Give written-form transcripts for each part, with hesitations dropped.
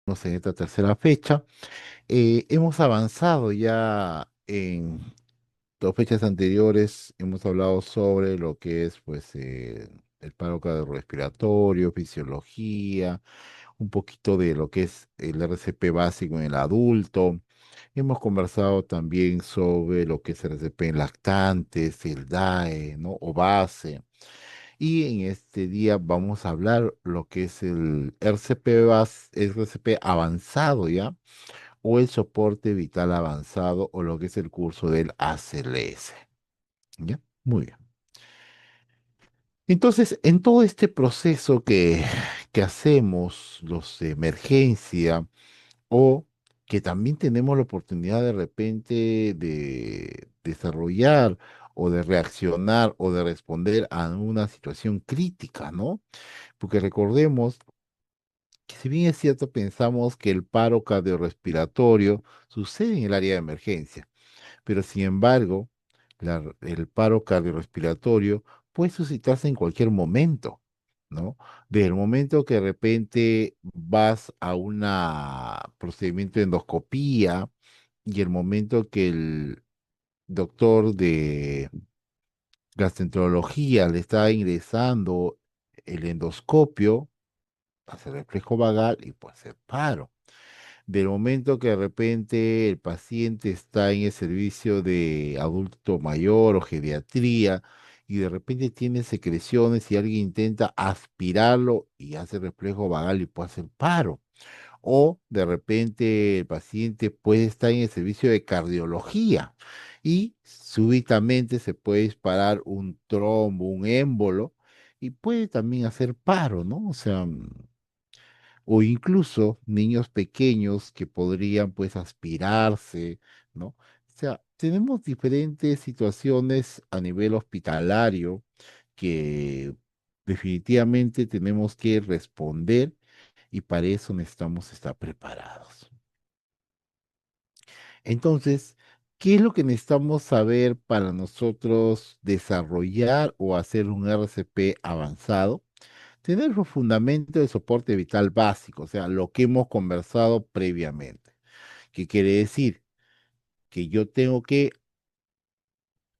en esta tercera fecha. Hemos avanzado ya en dos fechas anteriores, hemos hablado sobre lo que es pues el paro cardiorrespiratorio, fisiología, un poquito de lo que es el RCP básico en el adulto. Hemos conversado también sobre lo que es el RCP en lactantes, el DAE, ¿no? O base. Y en este día vamos a hablar lo que es el RCP avanzado, ¿ya? O el soporte vital avanzado, o lo que es el curso del ACLS, ¿ya? Muy bien. Entonces, en todo este proceso que hacemos, los de emergencia, o que también tenemos la oportunidad de repente de desarrollar o de reaccionar o de responder a una situación crítica, ¿no? Porque recordemos que si bien es cierto, pensamos que el paro cardiorrespiratorio sucede en el área de emergencia, pero sin embargo, el paro cardiorrespiratorio puede suscitarse en cualquier momento, ¿no? Desde el momento que de repente vas a un procedimiento de endoscopía y el momento que el doctor de gastroenterología le está ingresando el endoscopio, hace reflejo vagal y puede ser paro. Del momento que de repente el paciente está en el servicio de adulto mayor o geriatría y de repente tiene secreciones y alguien intenta aspirarlo y hace reflejo vagal y puede hacer paro. O de repente el paciente puede estar en el servicio de cardiología y súbitamente se puede disparar un trombo, un émbolo y puede también hacer paro, ¿no? O sea, o incluso niños pequeños que podrían pues aspirarse, ¿no? O sea, tenemos diferentes situaciones a nivel hospitalario que definitivamente tenemos que responder y para eso necesitamos estar preparados. Entonces, ¿qué es lo que necesitamos saber para nosotros desarrollar o hacer un RCP avanzado? Tener los fundamentos de soporte vital básico, o sea, lo que hemos conversado previamente. ¿Qué quiere decir? Que yo tengo que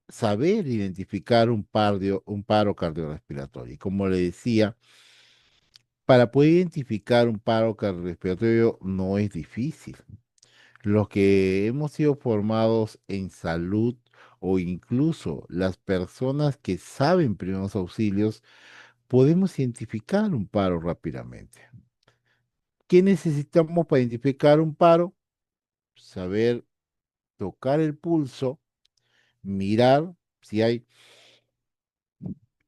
saber identificar un paro cardiorrespiratorio. Y como le decía, para poder identificar un paro cardiorrespiratorio no es difícil. Los que hemos sido formados en salud o incluso las personas que saben primeros auxilios, podemos identificar un paro rápidamente. ¿Qué necesitamos para identificar un paro? Saber tocar el pulso, mirar si hay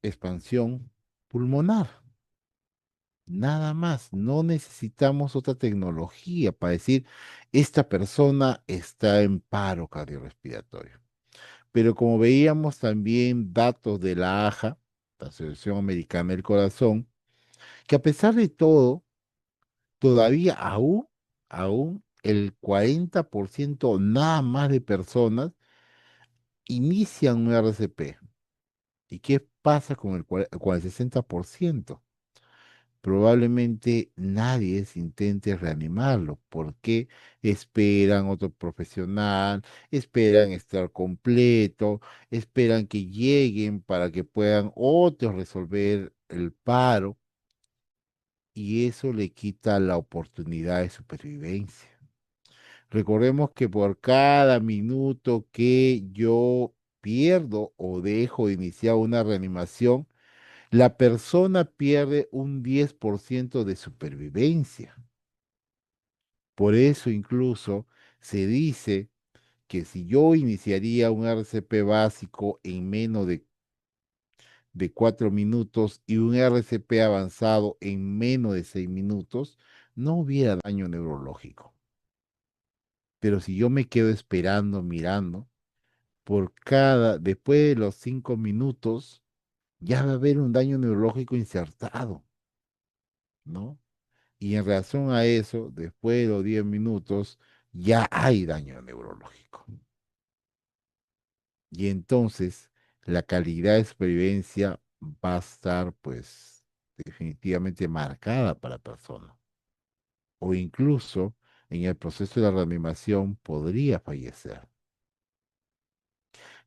expansión pulmonar. Nada más, no necesitamos otra tecnología para decir, esta persona está en paro cardiorrespiratorio. Pero como veíamos también datos de la AJA, la Asociación Americana del Corazón, que a pesar de todo, todavía aún el 40% nada más de personas inician un RCP. ¿Y qué pasa con el 60%? Probablemente nadie se intente reanimarlo porque esperan otro profesional, esperan estar completo, esperan que lleguen para que puedan otros resolver el paro y eso le quita la oportunidad de supervivencia. Recordemos que por cada minuto que yo pierdo o dejo de iniciar una reanimación, la persona pierde un 10% de supervivencia. Por eso incluso se dice que si yo iniciaría un RCP básico en menos de 4 minutos y un RCP avanzado en menos de 6 minutos, no hubiera daño neurológico. Pero si yo me quedo esperando, mirando, después de los 5 minutos, ya va a haber un daño neurológico insertado, ¿no? Y en relación a eso, después de los 10 minutos, ya hay daño neurológico. Y entonces la calidad de supervivencia va a estar, pues, definitivamente marcada para la persona. o incluso en el proceso de la reanimación podría fallecer.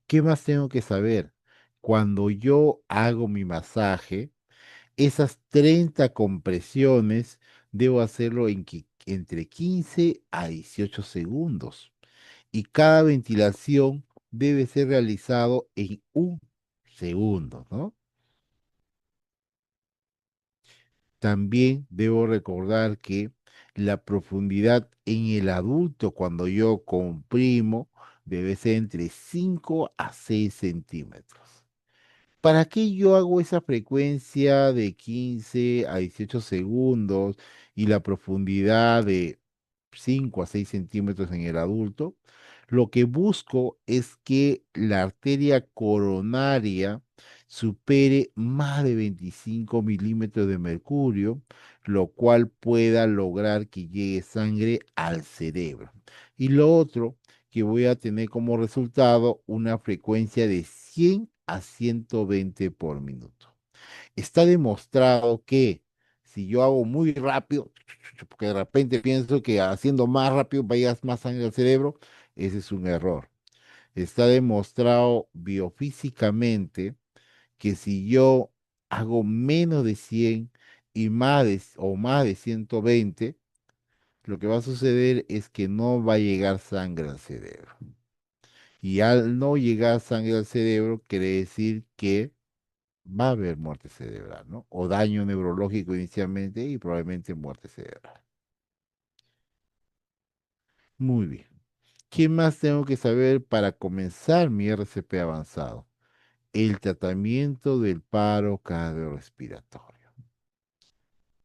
¿Qué más tengo que saber? Cuando yo hago mi masaje, esas 30 compresiones debo hacerlo entre 15 a 18 segundos y cada ventilación debe ser realizado en un segundo, ¿no? También debo recordar que la profundidad en el adulto cuando yo comprimo debe ser entre 5 a 6 centímetros. ¿Para qué yo hago esa frecuencia de 15 a 18 segundos y la profundidad de 5 a 6 centímetros en el adulto? Lo que busco es que la arteria coronaria supere más de 25 milímetros de mercurio, lo cual pueda lograr que llegue sangre al cerebro. Y lo otro, que voy a tener como resultado una frecuencia de 100 a 120 por minuto. Está demostrado que si yo hago muy rápido, porque de repente pienso que haciendo más rápido va a llegar más sangre al cerebro, ese es un error. Está demostrado biofísicamente que si yo hago menos de 100 y más de 120, lo que va a suceder es que no va a llegar sangre al cerebro. Y al no llegar sangre al cerebro, quiere decir que va a haber muerte cerebral, ¿no? O daño neurológico inicialmente y probablemente muerte cerebral. Muy bien. ¿Qué más tengo que saber para comenzar mi RCP avanzado? El tratamiento del paro cardiorrespiratorio,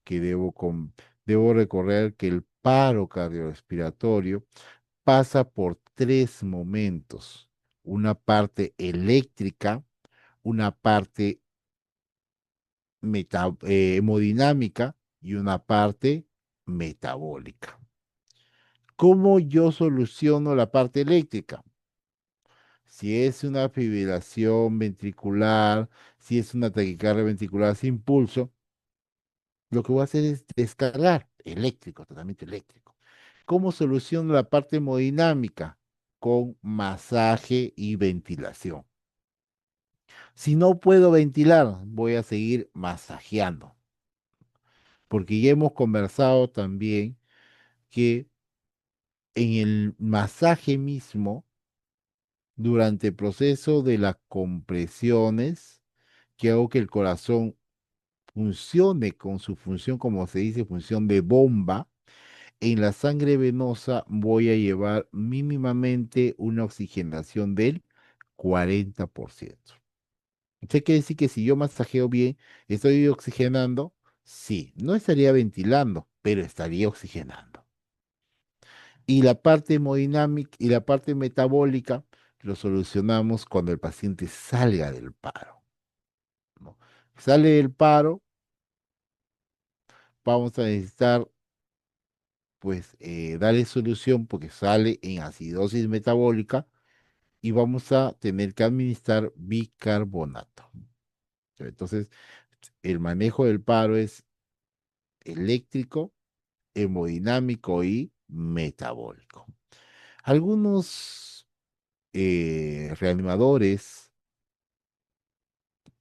que debo recorrer que el paro cardiorrespiratorio pasa por tres momentos: una parte eléctrica, una parte hemodinámica y una parte metabólica. ¿Cómo yo soluciono la parte eléctrica? Si es una fibrilación ventricular, si es una taquicardia ventricular sin pulso, lo que voy a hacer es descargar eléctrico, tratamiento eléctrico. ¿Cómo soluciono la parte hemodinámica? Con masaje y ventilación. Si no puedo ventilar, voy a seguir masajeando, porque ya hemos conversado también que en el masaje mismo, durante el proceso de las compresiones, que hago que el corazón funcione con su función, como se dice, función de bomba, en la sangre venosa voy a llevar mínimamente una oxigenación del 40%. ¿Usted quiere decir que si yo masajeo bien, estoy oxigenando? Sí, no estaría ventilando, pero estaría oxigenando. Y la parte hemodinámica y la parte metabólica lo solucionamos cuando el paciente salga del paro, ¿no? Sale del paro, vamos a necesitar pues darle solución porque sale en acidosis metabólica y vamos a tener que administrar bicarbonato. Entonces, el manejo del paro es eléctrico, hemodinámico y metabólico. Algunos reanimadores,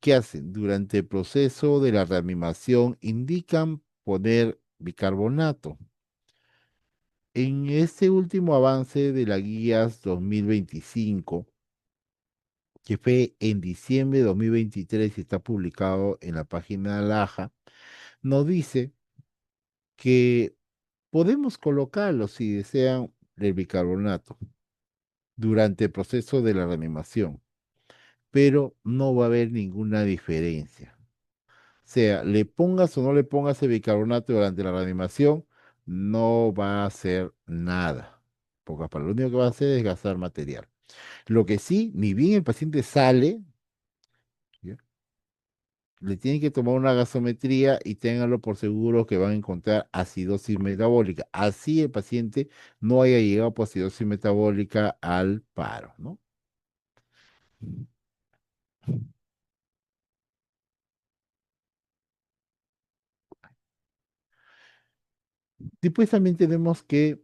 ¿qué hacen? Durante el proceso de la reanimación indican poner bicarbonato. En este último avance de la guías 2025, que fue en diciembre de 2023 y está publicado en la página de la AJA, nos dice que podemos colocarlo si desean el bicarbonato durante el proceso de la reanimación, pero no va a haber ninguna diferencia. Sea, le pongas o no le pongas el bicarbonato durante la reanimación, no va a hacer nada. Porque para lo único que va a hacer es gastar material. Lo que sí, ni bien el paciente sale, ¿ya? Le tienen que tomar una gasometría y ténganlo por seguro que van a encontrar acidosis metabólica. Así el paciente no haya llegado por acidosis metabólica al paro, ¿no? Después también tenemos que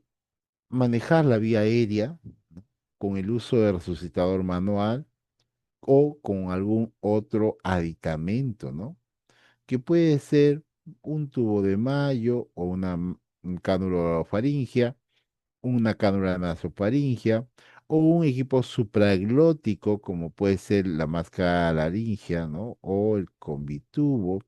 manejar la vía aérea, ¿no? Con el uso de resucitador manual o con algún otro aditamento, ¿no? Que puede ser un tubo de mayo o un cánulo faríngea, una cánula nasofaríngea o un equipo supraglótico como puede ser la máscara laríngea, ¿no? O el convitubo.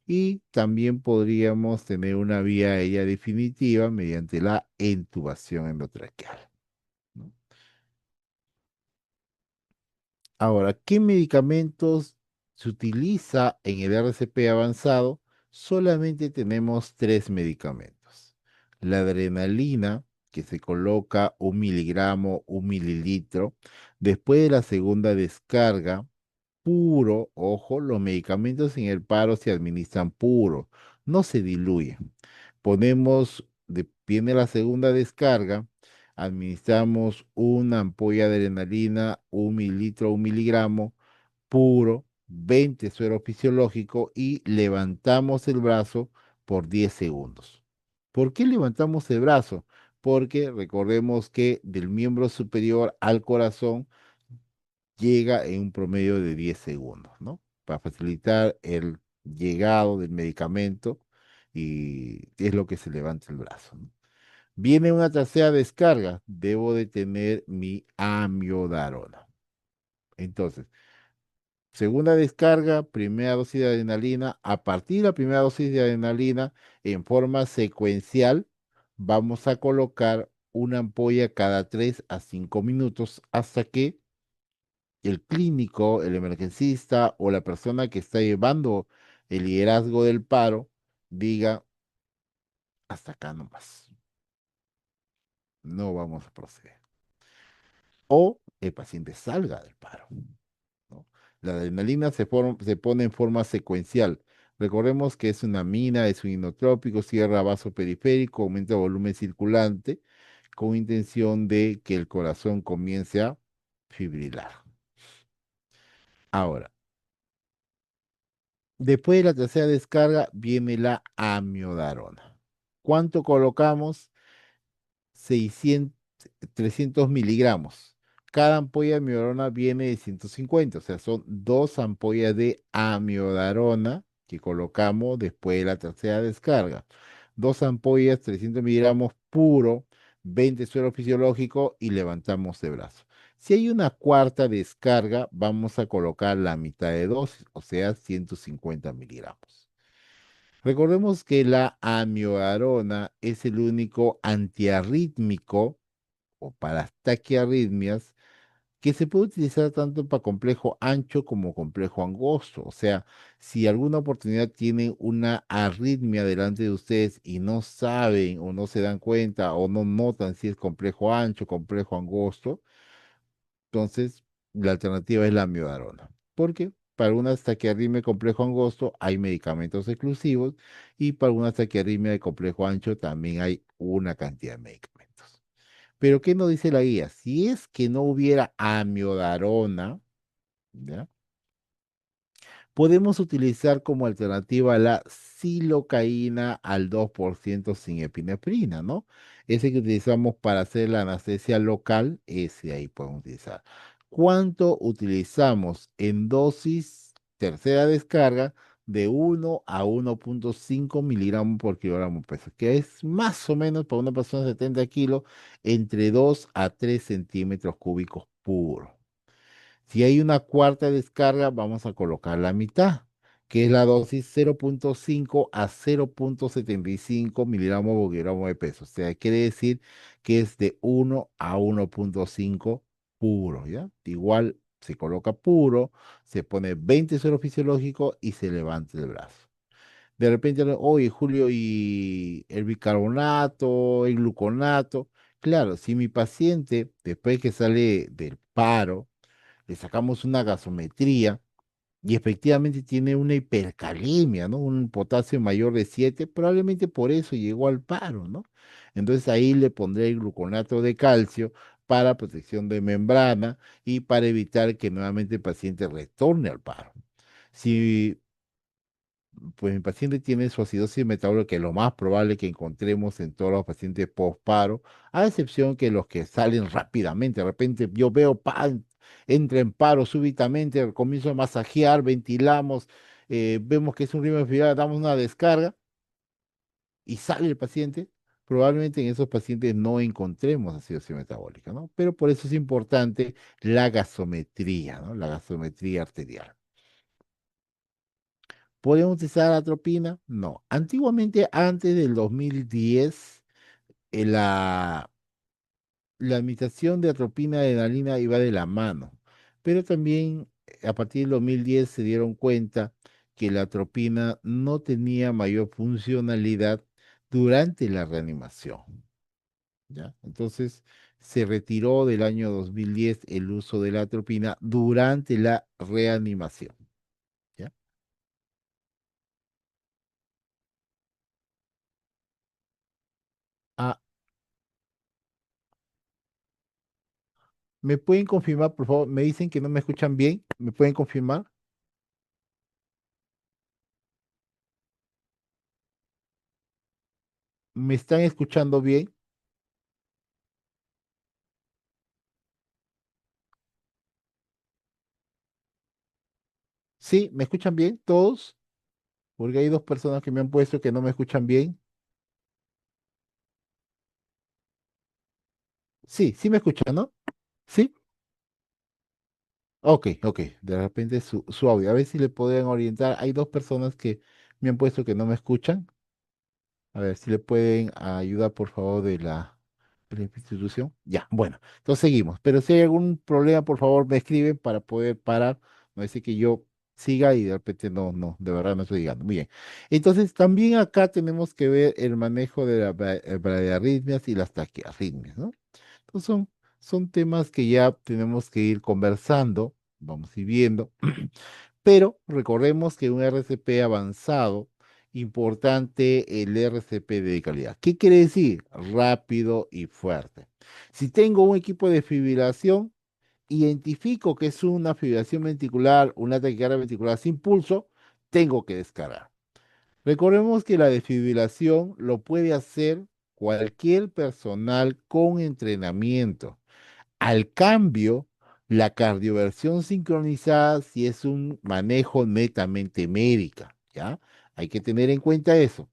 Y también podríamos tener una vía aérea definitiva mediante la intubación endotraqueal, ¿no? Ahora, ¿qué medicamentos se utiliza en el RCP avanzado? Solamente tenemos tres medicamentos. La adrenalina, que se coloca 1 miligramo, 1 mililitro. Después de la segunda descarga, puro, ojo, los medicamentos en el paro se administran puro, no se diluyen. Viene la segunda descarga, administramos una ampolla de adrenalina, 1 mililitro, 1 miligramo, puro, 20 suero fisiológico y levantamos el brazo por 10 segundos. ¿Por qué levantamos el brazo? Porque recordemos que del miembro superior al corazón llega en un promedio de 10 segundos, ¿no? Para facilitar el llegado del medicamento y es lo que se levanta el brazo, ¿no? Viene una tercera descarga, debo de tener mi amiodarona. Entonces, segunda descarga, primera dosis de adrenalina. A partir de la primera dosis de adrenalina, en forma secuencial, vamos a colocar una ampolla cada 3 a 5 minutos hasta que el clínico, el emergencista o la persona que está llevando el liderazgo del paro diga, hasta acá nomás, no vamos a proceder. O el paciente salga del paro, ¿no? La adrenalina se pone en forma secuencial. Recordemos que es una mina, es un inotrópico, cierra vaso periférico, aumenta el volumen circulante, con intención de que el corazón comience a fibrilar. Ahora, después de la tercera descarga viene la amiodarona. ¿Cuánto colocamos? 600, 300 miligramos. Cada ampolla de amiodarona viene de 150, o sea, son dos ampollas de amiodarona que colocamos después de la tercera descarga. Dos ampollas, 300 miligramos puro, 20 suero fisiológico y levantamos de brazo. Si hay una cuarta descarga, vamos a colocar la mitad de dosis, o sea, 150 miligramos. Recordemos que la amiodarona es el único antiarrítmico o para las taquiarritmias que se puede utilizar tanto para complejo ancho como complejo angosto. O sea, si alguna oportunidad tienen una arritmia delante de ustedes y no saben o no se dan cuenta o no notan si es complejo ancho, complejo angosto, entonces la alternativa es la amiodarona. Porque para algunas taquiarritmia de complejo angosto hay medicamentos exclusivos y para algunas taquiarritmia de complejo ancho también hay una cantidad de medicamentos. Pero ¿qué nos dice la guía? Si es que no hubiera amiodarona, ¿ya? Podemos utilizar como alternativa la silocaína al 2% sin epinefrina, ¿no? Ese que utilizamos para hacer la anestesia local, ese ahí podemos utilizar. ¿Cuánto utilizamos en dosis tercera descarga? De 1 a 1,5 miligramos por kilogramo de peso, que es más o menos para una persona de 70 kilos, entre 2 a 3 centímetros cúbicos puros. Si hay una cuarta descarga, vamos a colocar la mitad, que es la dosis 0,5 a 0,75 miligramos por kilogramo de peso. O sea, quiere decir que es de 1 a 1,5 puro, ¿ya? Igual se coloca puro, se pone 20 suero fisiológico y se levanta el brazo. De repente, oye, Julio, ¿y el bicarbonato, el gluconato? Claro, si mi paciente, después que sale del paro, le sacamos una gasometría y efectivamente tiene una hipercalemia, ¿no? Un potasio mayor de 7, probablemente por eso llegó al paro, ¿no? Entonces ahí le pondré el gluconato de calcio para protección de membrana y para evitar que nuevamente el paciente retorne al paro. Si pues mi paciente tiene su acidosis metabólica, que es lo más probable que encontremos en todos los pacientes post-paro, a excepción que los que salen rápidamente. De repente yo veo, ¡pam! Entra en paro súbitamente, comienzo a masajear, ventilamos, vemos que es un ritmo espiral, damos una descarga y sale el paciente. Probablemente en esos pacientes no encontremos acidosis metabólica, ¿no? Pero por eso es importante la gasometría, ¿no? La gasometría arterial. ¿Podemos utilizar atropina? No. Antiguamente, antes del 2010, la administración de atropina de adrenalina iba de la mano, pero también a partir del 2010 se dieron cuenta que la atropina no tenía mayor funcionalidad durante la reanimación, ¿ya? Entonces se retiró del año 2010 el uso de la atropina durante la reanimación, ¿ya? Ah, ¿me pueden confirmar, por favor? Me dicen que no me escuchan bien. ¿Me pueden confirmar? ¿Me están escuchando bien? ¿Sí? ¿Me escuchan bien? ¿Todos? Porque hay dos personas que me han puesto que no me escuchan bien. Sí, sí me escuchan, ¿no? Sí. Ok, ok. De repente su audio. A ver si le podrían orientar. Hay dos personas que me han puesto que no me escuchan. A ver si le pueden ayudar, por favor, de la institución. Ya, bueno, entonces seguimos. Pero si hay algún problema, por favor, me escriben para poder parar. No dice que yo siga y de repente no, no, de verdad no estoy llegando. Muy bien. Entonces, también acá tenemos que ver el manejo de las bradiarritmias y las taquiarritmias, ¿no? Entonces son temas que ya tenemos que ir conversando, vamos a ir viendo. Pero recordemos que un RCP avanzado, importante el RCP de calidad. ¿Qué quiere decir? Rápido y fuerte. Si tengo un equipo de fibrilación, identifico que es una fibrilación ventricular, una taquicardia ventricular sin pulso, tengo que descargar. Recordemos que la desfibrilación lo puede hacer cualquier personal con entrenamiento. Al cambio, la cardioversión sincronizada sí es un manejo netamente médica, ¿ya? Hay que tener en cuenta eso.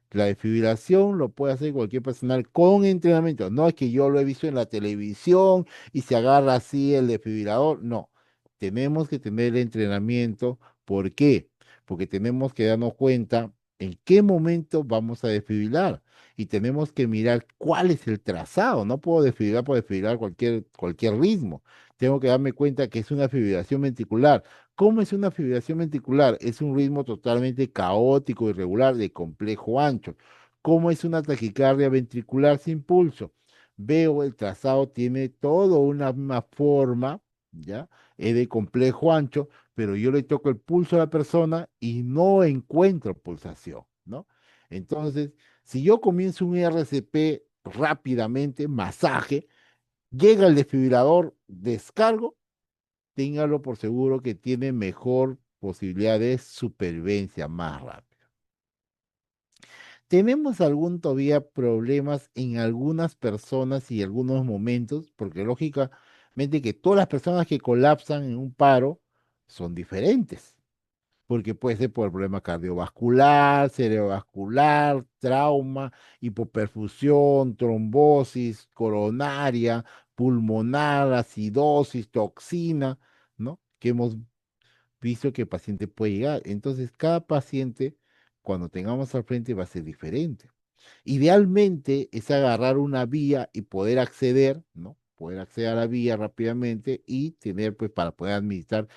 La desfibrilación lo puede hacer cualquier personal con entrenamiento. No es que yo lo he visto en la televisión y se agarra así el desfibrilador. No, tenemos que tener entrenamiento. ¿Por qué? Porque tenemos que darnos cuenta en qué momento vamos a desfibrilar y tenemos que mirar cuál es el trazado. No puedo desfibrilar por desfibrilar cualquier ritmo. Tengo que darme cuenta que es una fibrilación ventricular. ¿Cómo es una fibrilación ventricular? Es un ritmo totalmente caótico, irregular, de complejo ancho. ¿Cómo es una taquicardia ventricular sin pulso? Veo el trazado tiene toda una misma forma, ¿ya? Es de complejo ancho, pero yo le toco el pulso a la persona y no encuentro pulsación, ¿no? Entonces, si yo comienzo un RCP rápidamente, masaje, llega el desfibrilador, descargo, téngalo por seguro que tiene mejor posibilidad de supervivencia más rápido. Tenemos algún todavía problemas en algunas personas y algunos momentos, porque lógicamente que todas las personas que colapsan en un paro son diferentes, porque puede ser por problema cardiovascular, cerebrovascular, trauma, hipoperfusión, trombosis coronaria, pulmonar, acidosis, toxina, ¿no? Que hemos visto que el paciente puede llegar. Entonces, cada paciente, cuando tengamos al frente, va a ser diferente. Idealmente es agarrar una vía y poder acceder, ¿no? Poder acceder a la vía rápidamente y tener, pues, para poder administrar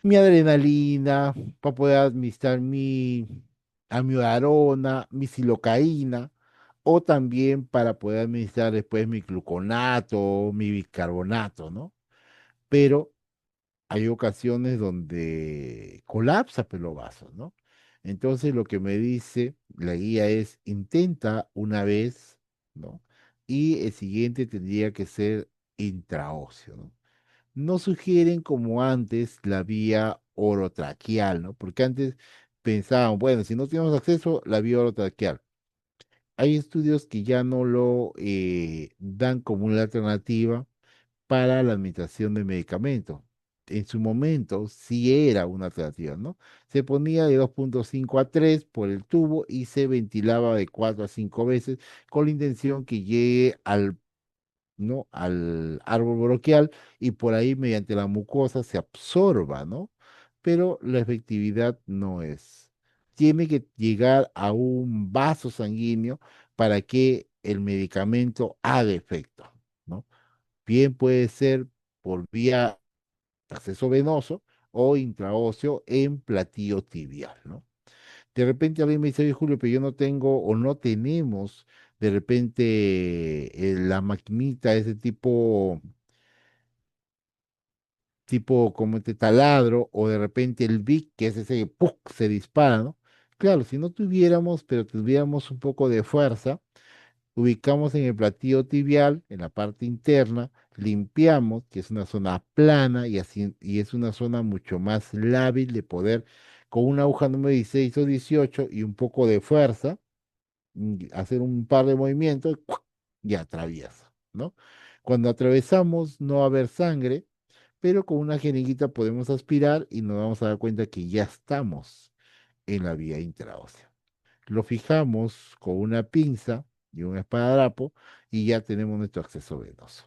mi adrenalina, para poder administrar mi amiodarona, mi silocaína, o también para poder administrar después mi gluconato, mi bicarbonato, ¿no? Pero hay ocasiones donde colapsa pelobazo, ¿no? Entonces lo que me dice la guía es intenta una vez, ¿no? Y el siguiente tendría que ser intraóseo, ¿no? No sugieren como antes la vía orotraqueal, ¿no? Porque antes pensaban, bueno, si no tenemos acceso, la vía orotraqueal. Hay estudios que ya no lo dan como una alternativa para la administración de medicamentos. En su momento sí era una alternativa, ¿no? Se ponía de 2,5 a 3 por el tubo y se ventilaba de 4 a 5 veces con la intención que llegue al, ¿no? al árbol bronquial y por ahí mediante la mucosa se absorba, ¿no? Pero la efectividad no es. Tiene que llegar a un vaso sanguíneo para que el medicamento haga efecto, ¿no? Bien puede ser por vía acceso venoso o intraóseo en platillo tibial, ¿no? De repente alguien me dice, "Oye, Julio, pero yo no tengo o no tenemos de repente la maquinita, ese tipo como este taladro, o de repente el Vic, que es ese que ¡puc! Se dispara, ¿no? Claro, si no tuviéramos, pero tuviéramos un poco de fuerza, ubicamos en el platillo tibial, en la parte interna, limpiamos, que es una zona plana y así, y es una zona mucho más lábil de poder, con una aguja número 16 o 18 y un poco de fuerza, hacer un par de movimientos ¡cuac! Y atraviesa, ¿no? Cuando atravesamos no va a haber sangre, pero con una jeringuita podemos aspirar y nos vamos a dar cuenta que ya estamos en la vía intraósea. Lo fijamos con una pinza y un esparadrapo y ya tenemos nuestro acceso venoso.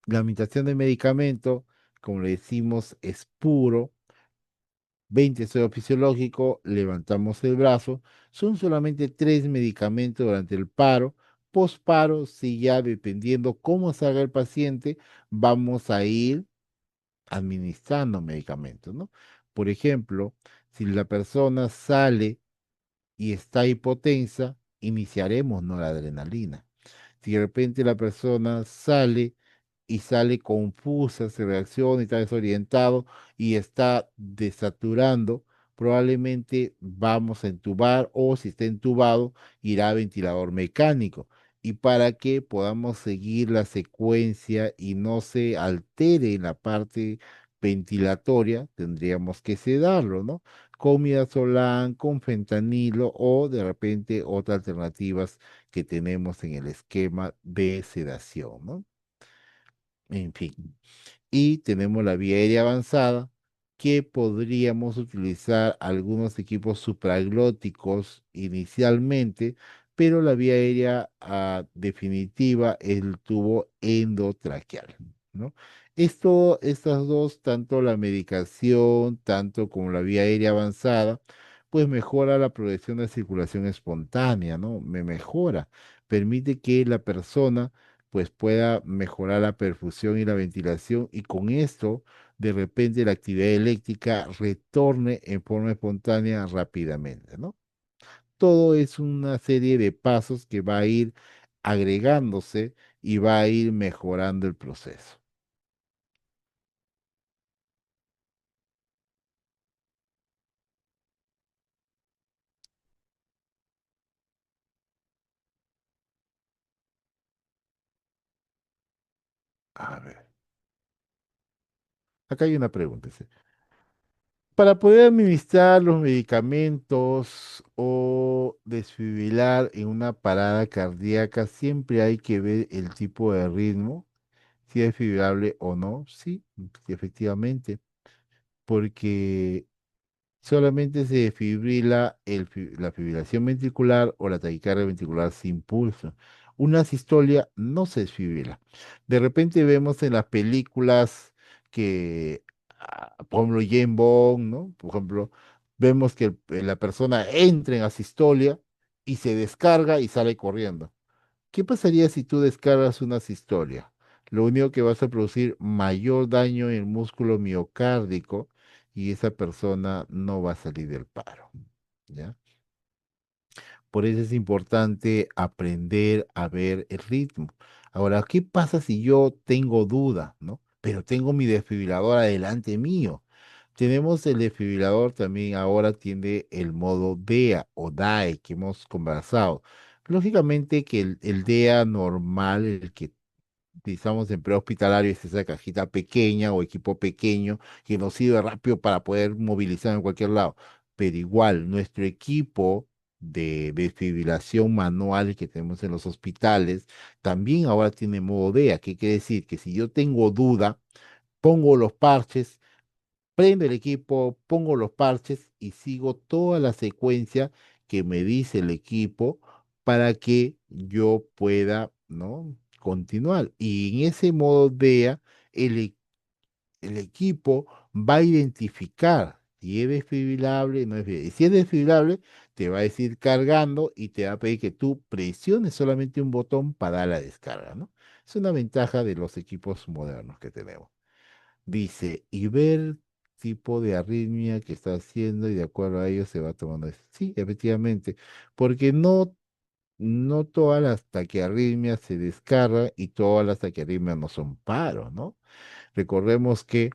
La administración de medicamento, como le decimos, es puro, 20 suero fisiológico, levantamos el brazo, son solamente 3 medicamentos durante el paro. Posparo, si ya dependiendo cómo salga el paciente, vamos a ir administrando medicamentos, ¿no? Por ejemplo, si la persona sale y está hipotensa, iniciaremos noradrenalina. Si de repente la persona sale y sale confusa, se reacciona y está desorientado y está desaturando, probablemente vamos a entubar o si está entubado, irá a ventilador mecánico. Y para que podamos seguir la secuencia y no se altere en la parte ventilatoria, tendríamos que sedarlo, ¿no? Con midazolam, con fentanilo o de repente otras alternativas que tenemos en el esquema de sedación, ¿no? En fin. Y tenemos la vía aérea avanzada, que podríamos utilizar algunos equipos supraglóticos inicialmente, pero la vía aérea definitiva es el tubo endotraqueal, ¿no? Estas dos, tanto la medicación, tanto como la vía aérea avanzada, pues mejora la progresión de circulación espontánea, ¿no? Me mejora, permite que la persona pues pueda mejorar la perfusión y la ventilación y con esto de repente la actividad eléctrica retorne en forma espontánea rápidamente, ¿no? Todo es una serie de pasos que va a ir agregándose y va a ir mejorando el proceso. A ver, acá hay una pregunta. Dice, para poder administrar los medicamentos o desfibrilar en una parada cardíaca, siempre hay que ver el tipo de ritmo si es fibrable o no. Sí, sí, efectivamente, porque solamente se desfibrila la fibrilación ventricular o la taquicardia ventricular sin pulso. Una sistolia no se desfibrila. De repente vemos en las películas que, por ejemplo, Jane Bond, ¿no? Por ejemplo, vemos que la persona entra en asistolia y se descarga y sale corriendo. ¿Qué pasaría si tú descargas una sistolia? Lo único que vas a producir mayor daño en el músculo miocárdico y esa persona no va a salir del paro, ¿ya? Por eso es importante aprender a ver el ritmo. Ahora, ¿qué pasa si yo tengo duda, ¿no? Pero tengo mi desfibrilador adelante mío. Tenemos el desfibrilador también, ahora tiene el modo DEA o DAE que hemos conversado. Lógicamente que el DEA normal, el que utilizamos en prehospitalario es esa cajita pequeña o equipo pequeño que nos sirve rápido para poder movilizar en cualquier lado. Pero igual, nuestro equipo de desfibrilación manual que tenemos en los hospitales también ahora tiene modo DEA. ¿Qué quiere decir? Que si yo tengo duda, pongo los parches, prendo el equipo, pongo los parches y sigo toda la secuencia que me dice el equipo para que yo pueda, ¿no? Continuar. Y en ese modo DEA, el, e- el equipo va a identificar si es desfibrilable, no es desfibrilable. Y si es desfibrilable, te va a decir cargando y te va a pedir que tú presiones solamente un botón para dar la descarga, ¿no? Es una ventaja de los equipos modernos que tenemos. Dice, y ver tipo de arritmia que está haciendo y de acuerdo a ello se va tomando. Sí, efectivamente, porque no todas las taquiarritmias se descargan y todas las taquiarritmias no son paro, ¿no? Recordemos que,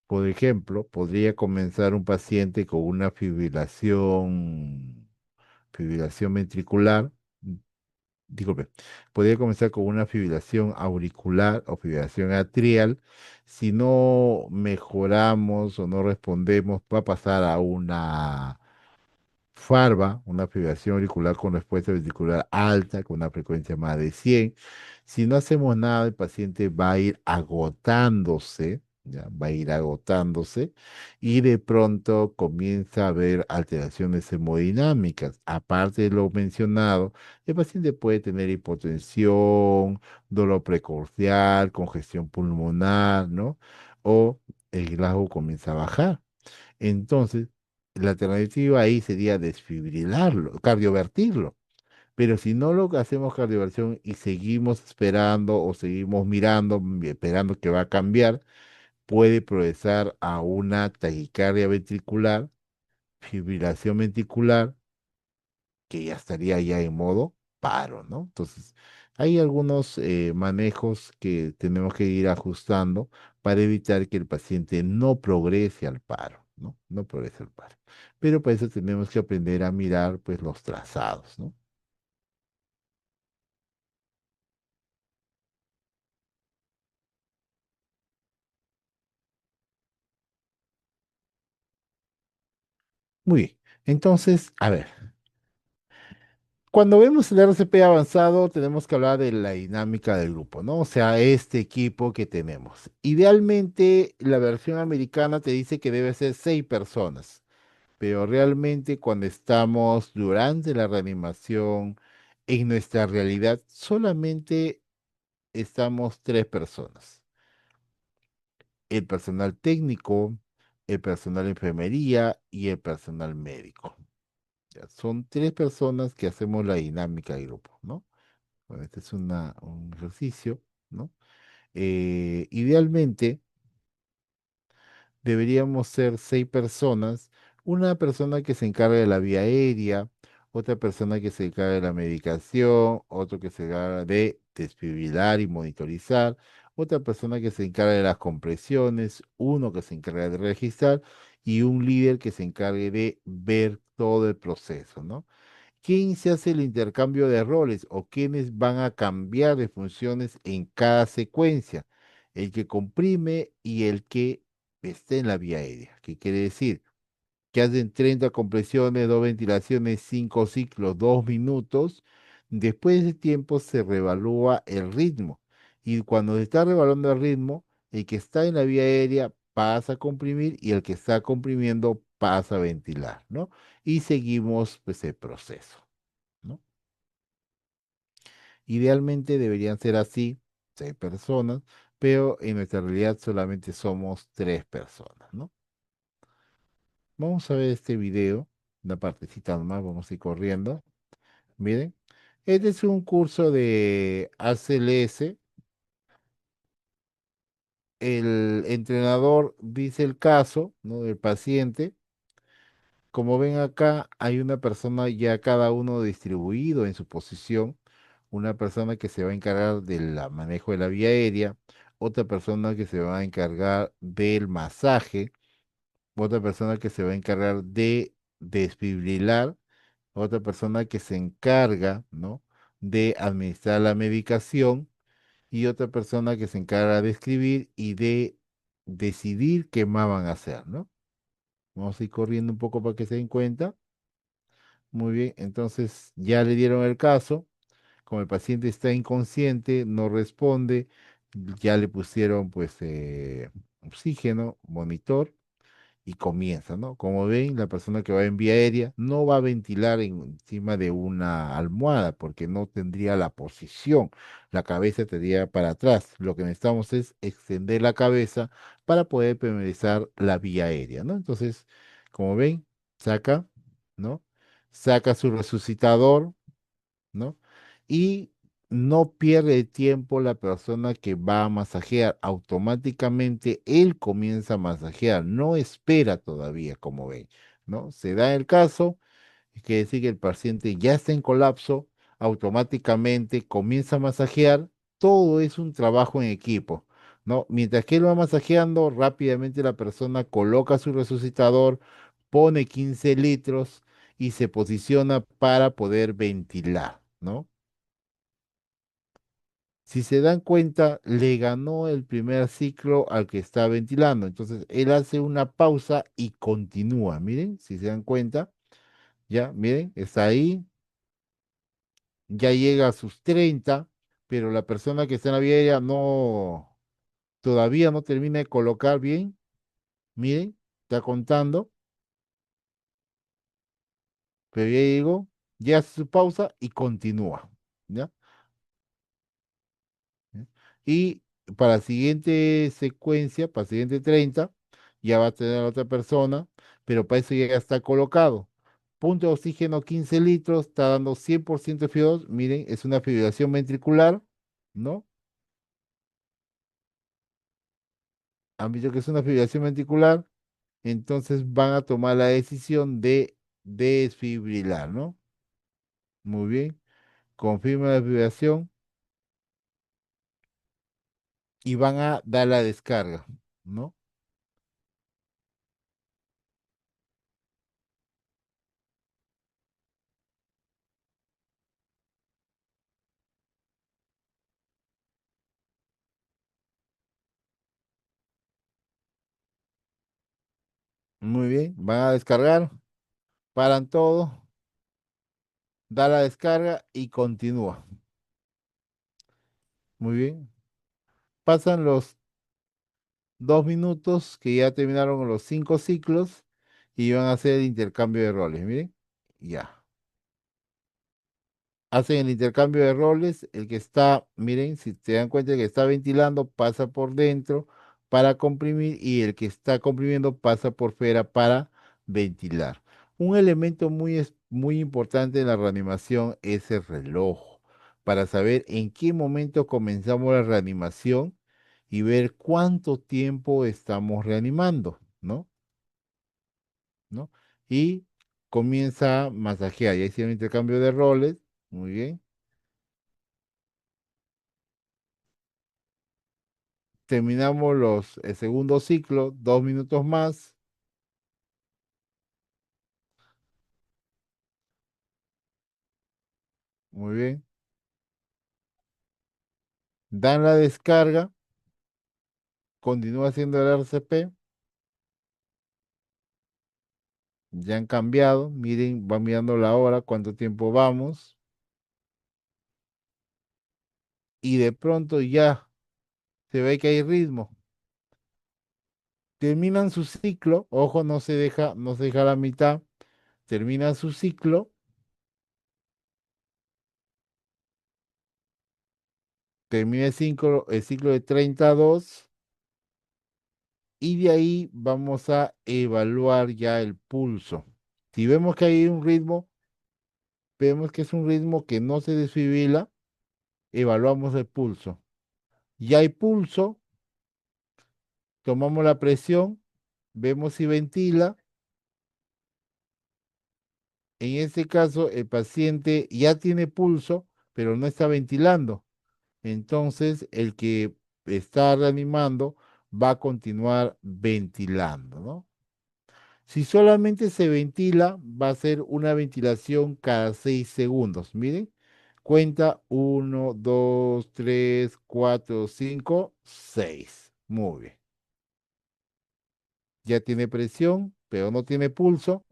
por ejemplo, podría comenzar un paciente con una fibrilación ventricular. Disculpe, podría comenzar con una fibrilación auricular o fibrilación atrial. Si no mejoramos o no respondemos, va a pasar a una FARVA, una fibrilación auricular con respuesta ventricular alta, con una frecuencia más de 100. Si no hacemos nada, el paciente va a ir agotándose, ¿ya? Va a ir agotándose y de pronto comienza a haber alteraciones hemodinámicas. Aparte de lo mencionado, el paciente puede tener hipotensión, dolor precordial, congestión pulmonar, ¿no? O el glasgo comienza a bajar. Entonces, la alternativa ahí sería desfibrilarlo, cardiovertirlo. Pero si no lo hacemos cardioversión y seguimos esperando o seguimos mirando, esperando que va a cambiar, puede progresar a una taquicardia ventricular, fibrilación ventricular, que ya estaría ya en modo paro, ¿no? Entonces, hay algunos manejos que tenemos que ir ajustando para evitar que el paciente no progrese al paro, ¿no? No progrese al paro. Pero para eso tenemos que aprender a mirar, pues, los trazados, ¿no? Muy bien. Entonces, a ver, cuando vemos el RCP avanzado, tenemos que hablar de la dinámica del grupo, ¿no? O sea, este equipo que tenemos. Idealmente, la versión americana te dice que debe ser 6 personas. Pero realmente cuando estamos durante la reanimación, en nuestra realidad solamente estamos 3 personas. El personal técnico, el personal de enfermería y el personal médico. Ya, son 3 personas que hacemos la dinámica de grupo, ¿no? Bueno, este es un ejercicio, ¿no? Idealmente, deberíamos ser 6 personas, una persona que se encargue de la vía aérea, otra persona que se encargue de la medicación, otro que se encargue de desfibrilar y monitorizar, otra persona que se encargue de las compresiones, uno que se encargue de registrar y un líder que se encargue de ver todo el proceso, ¿no? ¿Quién se hace el intercambio de roles o quiénes van a cambiar de funciones en cada secuencia? El que comprime y el que esté en la vía aérea. ¿Qué quiere decir? Que hacen 30 compresiones, 2 ventilaciones, 5 ciclos, 2 minutos. Después de ese tiempo se revalúa el ritmo. Y cuando se está revaluando el ritmo, el que está en la vía aérea pasa a comprimir y el que está comprimiendo pasa a ventilar, ¿no? Y seguimos pues, el proceso, ¿no? Idealmente deberían ser así, 6 personas, pero en nuestra realidad solamente somos 3 personas, ¿no? Vamos a ver este video, una partecita nomás, vamos a ir corriendo. Miren, este es un curso de ACLS. El entrenador dice el caso, ¿no? Del paciente. Como ven acá, hay una persona ya cada uno distribuido en su posición. Una persona que se va a encargar del manejo de la vía aérea, otra persona que se va a encargar del masaje, otra persona que se va a encargar de desfibrilar, otra persona que se encarga, ¿no? de administrar la medicación y otra persona que se encarga de escribir y de decidir qué más van a hacer, ¿no? Vamos a ir corriendo un poco para que se den cuenta. Muy bien, entonces ya le dieron el caso. Como el paciente está inconsciente, no responde, ya le pusieron pues oxígeno, monitor y comienza, ¿no? Como ven, la persona que va en vía aérea no va a ventilar encima de una almohada porque no tendría la posición, la cabeza tendría para atrás. Lo que necesitamos es extender la cabeza para poder permanecer la vía aérea, ¿no? Entonces, como ven, saca, ¿no? Saca su resucitador, ¿no? Y no pierde tiempo la persona que va a masajear. Automáticamente él comienza a masajear, no espera todavía, como ven, ¿no? Se da el caso, quiere decir que el paciente ya está en colapso, automáticamente comienza a masajear. Todo es un trabajo en equipo, ¿no? Mientras que él va masajeando, rápidamente la persona coloca su resucitador, pone 15 litros y se posiciona para poder ventilar, ¿no? Si se dan cuenta, le ganó el primer ciclo al que está ventilando. Entonces, él hace una pausa y continúa. Miren, si se dan cuenta, ya, miren, está ahí, ya llega a sus 30, pero la persona que está en la vía aérea no, todavía no termina de colocar bien. Miren, está contando, pero ya llegó, ya hace su pausa y continúa. ¿Ya? ¿eh? Y para la siguiente secuencia, para la siguiente 30 ya va a tener a otra persona, pero para eso ya está colocado. Punto de oxígeno 15 litros, está dando 100% de FIO2. Miren, es una fibrilación ventricular, ¿no? Han visto que es una fibrilación ventricular, entonces van a tomar la decisión de desfibrilar, ¿no? Muy bien, confirma la fibrilación y van a dar la descarga, ¿no? Muy bien, van a descargar, paran todo, da la descarga y continúa. Muy bien. Pasan los 2 minutos que ya terminaron los 5 ciclos y van a hacer el intercambio de roles. Miren, ya. Hacen el intercambio de roles. El que está, miren, si se dan cuenta, el que está ventilando pasa por dentro para comprimir y el que está comprimiendo pasa por fuera para ventilar. Un elemento muy importante en la reanimación es el reloj, para saber en qué momento comenzamos la reanimación y ver cuánto tiempo estamos reanimando, ¿no? ¿No? Y comienza a masajear. Ya hicieron intercambio de roles. Muy bien. Terminamos el segundo ciclo, 2 minutos más, muy bien. Dan la descarga, continúa haciendo el RCP, ya han cambiado, miren, van mirando la hora, cuánto tiempo vamos, y de pronto ya se ve que hay ritmo. Terminan su ciclo, ojo, no se deja a la mitad, terminan su ciclo, termina el ciclo de 32 y de ahí vamos a evaluar ya el pulso. Si vemos que hay un ritmo, vemos que es un ritmo que no se desfibila, evaluamos el pulso. Ya hay pulso, tomamos la presión, vemos si ventila. En este caso, el paciente ya tiene pulso, pero no está ventilando. Entonces, el que está reanimando va a continuar ventilando, ¿no? Si solamente se ventila, va a ser una ventilación cada 6 segundos. Miren, Cuenta uno, dos, tres, cuatro, cinco, seis. Muy bien. Ya tiene presión, pero no tiene pulso.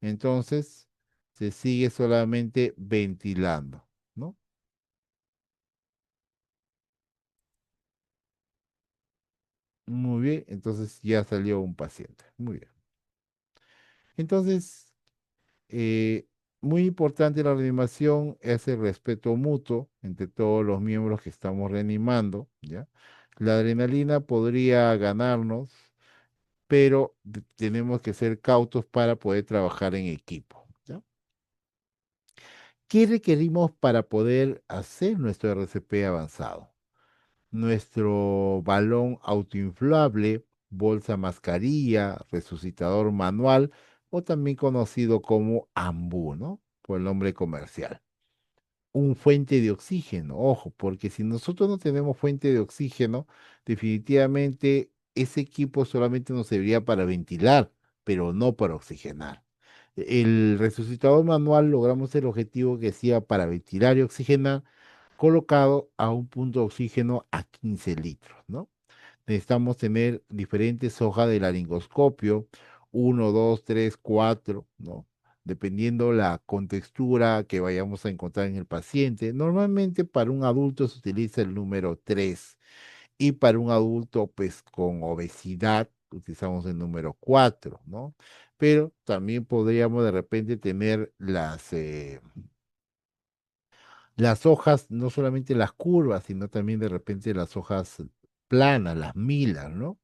Entonces se sigue solamente ventilando, ¿no? Muy bien. Entonces ya salió un paciente. Muy bien. Entonces, Eh, muy importante la reanimación es el respeto mutuo entre todos los miembros que estamos reanimando, ¿ya? La adrenalina podría ganarnos, pero tenemos que ser cautos para poder trabajar en equipo, ¿ya? ¿Qué requerimos para poder hacer nuestro RCP avanzado? Nuestro balón autoinflable, bolsa mascarilla, resucitador manual o también conocido como AMBU, ¿no? Por el nombre comercial. Un fuente de oxígeno, ojo, porque si nosotros no tenemos fuente de oxígeno, definitivamente ese equipo solamente nos serviría para ventilar, pero no para oxigenar. El resucitador manual logramos el objetivo que decía para ventilar y oxigenar, colocado a un punto de oxígeno a 15 litros, ¿no? Necesitamos tener diferentes hojas de laringoscopio, uno, dos, tres, cuatro, ¿no? Dependiendo la contextura que vayamos a encontrar en el paciente. Normalmente para un adulto se utiliza el número 3 y para un adulto pues con obesidad utilizamos el número 4, ¿no? Pero también podríamos de repente tener las hojas, no solamente las curvas, sino también de repente las hojas planas, las milas, ¿no?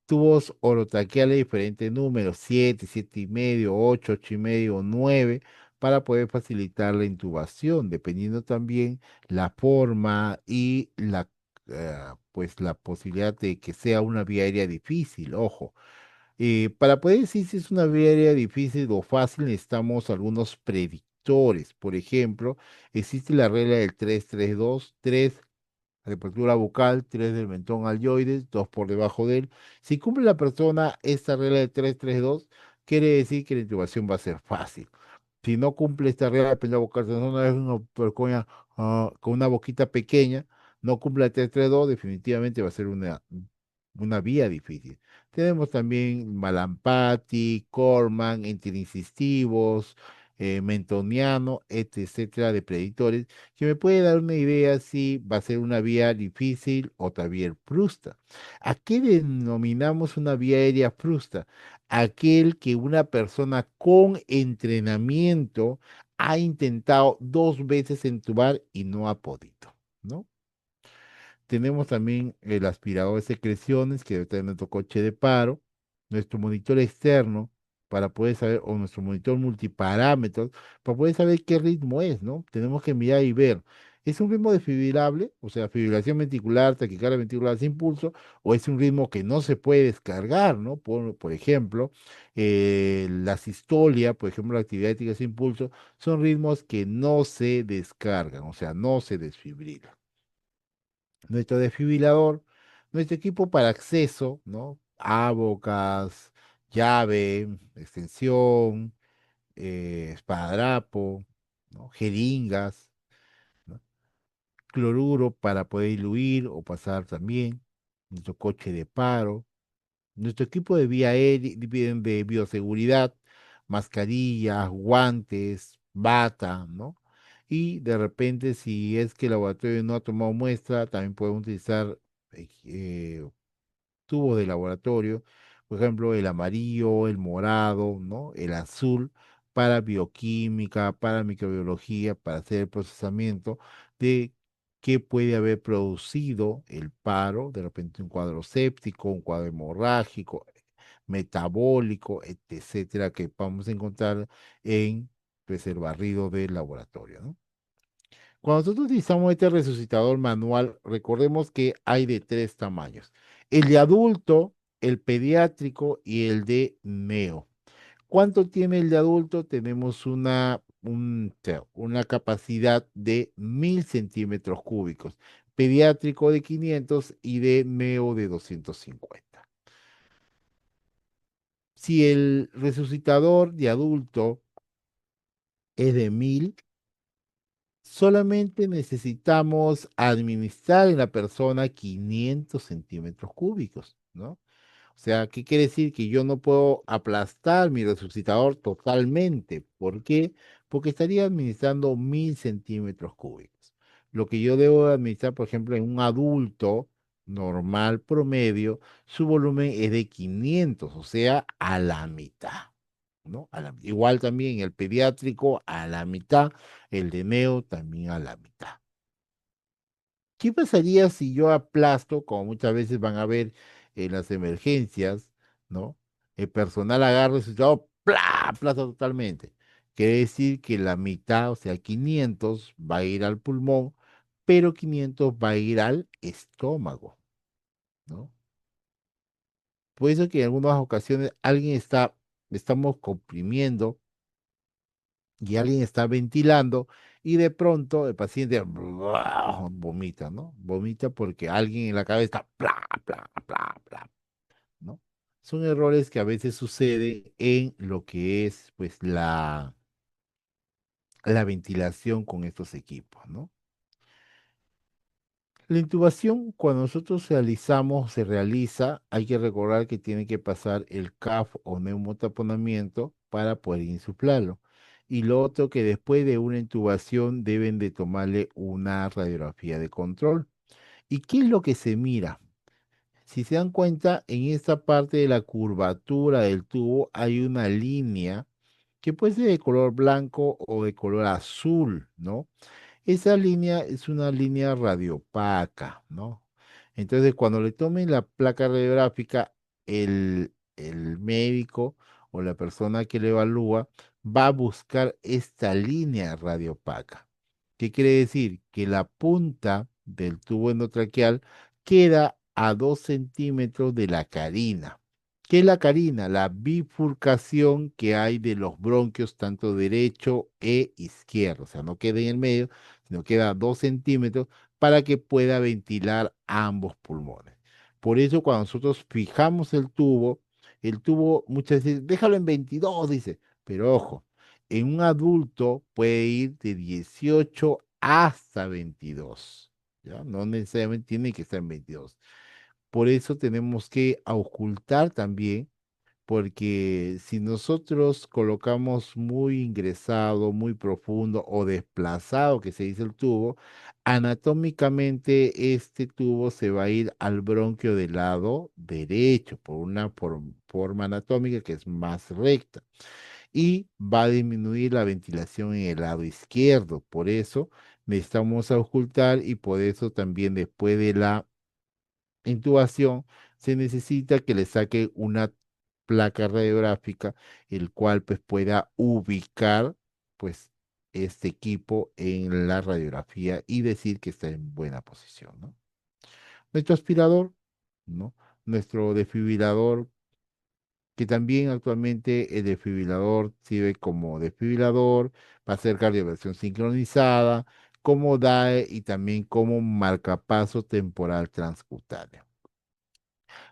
Tubos orotraqueales de diferentes números, 7, 7,5, 8, 8,5, 9, para poder facilitar la intubación, dependiendo también la forma y pues la posibilidad de que sea una vía aérea difícil, ojo. Para poder decir si es una vía aérea difícil o fácil, necesitamos algunos predictores. Por ejemplo, existe la regla del 3-3-2, 3 apertura bucal, 3 del mentón al yoides, 2 por debajo de él. Si cumple la persona esta regla de 3-3-2, quiere decir que la intubación va a ser fácil. Si no cumple esta regla de pena bucal, si no es una percoña con una boquita pequeña, no cumple el 3-3-2, definitivamente va a ser una vía difícil. Tenemos también Malampati, Corman, interincistivos, Mentoniano, etcétera, de predictores, que me puede dar una idea si va a ser una vía difícil o también frusta. ¿A qué denominamos una vía aérea frusta? Aquel que una persona con entrenamiento ha intentado 2 veces entubar y no ha podido, ¿no? Tenemos también el aspirador de secreciones que debe tener nuestro coche de paro, nuestro monitor externo para poder saber, o nuestro monitor multiparámetros, para poder saber qué ritmo es, ¿no? Tenemos que mirar y ver. ¿Es un ritmo desfibrilable? O sea, fibrilación ventricular, taquicardia ventricular sin pulso, o es un ritmo que no se puede descargar, ¿no? Por ejemplo, la sistolia, por ejemplo, la actividad ética sin pulso, son ritmos que no se descargan, o sea, no se desfibrilan. Nuestro desfibrilador, nuestro equipo para acceso, ¿no? Abocas, llave, extensión, espadadrapo, ¿no? Jeringas, ¿no? Cloruro para poder diluir o pasar también, nuestro coche de paro, nuestro equipo de vía aérea, de bioseguridad, mascarillas, guantes, bata, ¿no? Y de repente, si es que el laboratorio no ha tomado muestra, también podemos utilizar tubos de laboratorio, por ejemplo, el amarillo, el morado, ¿no? El azul, para bioquímica, para microbiología, para hacer el procesamiento de qué puede haber producido el paro, de repente un cuadro séptico, un cuadro hemorrágico, metabólico, etcétera, que vamos a encontrar en pues, el barrido del laboratorio, ¿no? Cuando nosotros utilizamos este resucitador manual, recordemos que hay de 3 tamaños: el de adulto, el pediátrico y el de neo. ¿Cuánto tiene el de adulto? Tenemos una capacidad de 1.000 centímetros cúbicos, pediátrico de 500 y de neo de 250. Si el resucitador de adulto es de 1.000, Solamente necesitamos administrar en la persona 500 centímetros cúbicos, ¿no? O sea, ¿qué quiere decir? Que yo no puedo aplastar mi resucitador totalmente. ¿Por qué? Porque estaría administrando 1000 centímetros cúbicos. Lo que yo debo administrar, por ejemplo, en un adulto normal promedio, su volumen es de 500, o sea, a la mitad. ¿No? Igual también el pediátrico a la mitad, el de neo también a la mitad. ¿Qué pasaría si yo aplasto, como muchas veces van a ver en las emergencias, ¿no? El personal agarra y se ¡plá! Aplasta totalmente. Quiere decir que la mitad, o sea, 500 va a ir al pulmón, pero 500 va a ir al estómago, ¿no? Por eso que en algunas ocasiones estamos comprimiendo y alguien está ventilando y de pronto el paciente vomita, ¿no? Vomita porque alguien en la cabeza está ¿no? Son errores que a veces suceden en lo que es pues la ventilación con estos equipos, ¿no? La intubación, cuando nosotros se realiza, hay que recordar que tiene que pasar el CAF o neumotaponamiento para poder insuflarlo. Y lo otro que después de una intubación deben de tomarle una radiografía de control. ¿Y qué es lo que se mira? Si se dan cuenta, en esta parte de la curvatura del tubo hay una línea que puede ser de color blanco o de color azul, ¿no? Esa línea es una línea radiopaca, ¿no? Entonces, cuando le tomen la placa radiográfica, el médico o la persona que le evalúa va a buscar esta línea radiopaca. ¿Qué quiere decir? Que la punta del tubo endotraqueal queda a 2 centímetros de la carina. ¿Qué es la carina? La bifurcación que hay de los bronquios, tanto derecho e izquierdo. O sea, no queda en el medio, sino queda a 2 centímetros para que pueda ventilar ambos pulmones. Por eso, cuando nosotros fijamos el tubo muchas veces, déjalo en 22, dice, pero ojo, en un adulto puede ir de 18 hasta 22. ¿Ya? No necesariamente tiene que estar en 22. Por eso tenemos que ocultar también, porque si nosotros colocamos muy ingresado, muy profundo o desplazado, que se dice el tubo, anatómicamente este tubo se va a ir al bronquio del lado derecho, por una forma anatómica que es más recta, y va a disminuir la ventilación en el lado izquierdo. Por eso necesitamos ocultar y por eso también después de la intubación, se necesita que le saque una placa radiográfica, el cual pues pueda ubicar pues este equipo en la radiografía y decir que está en buena posición, ¿no? Nuestro aspirador, ¿no? Nuestro desfibrilador, que también actualmente el desfibrilador sirve como desfibrilador, para hacer cardioversión sincronizada, como DAE y también como marcapaso temporal transcutáneo.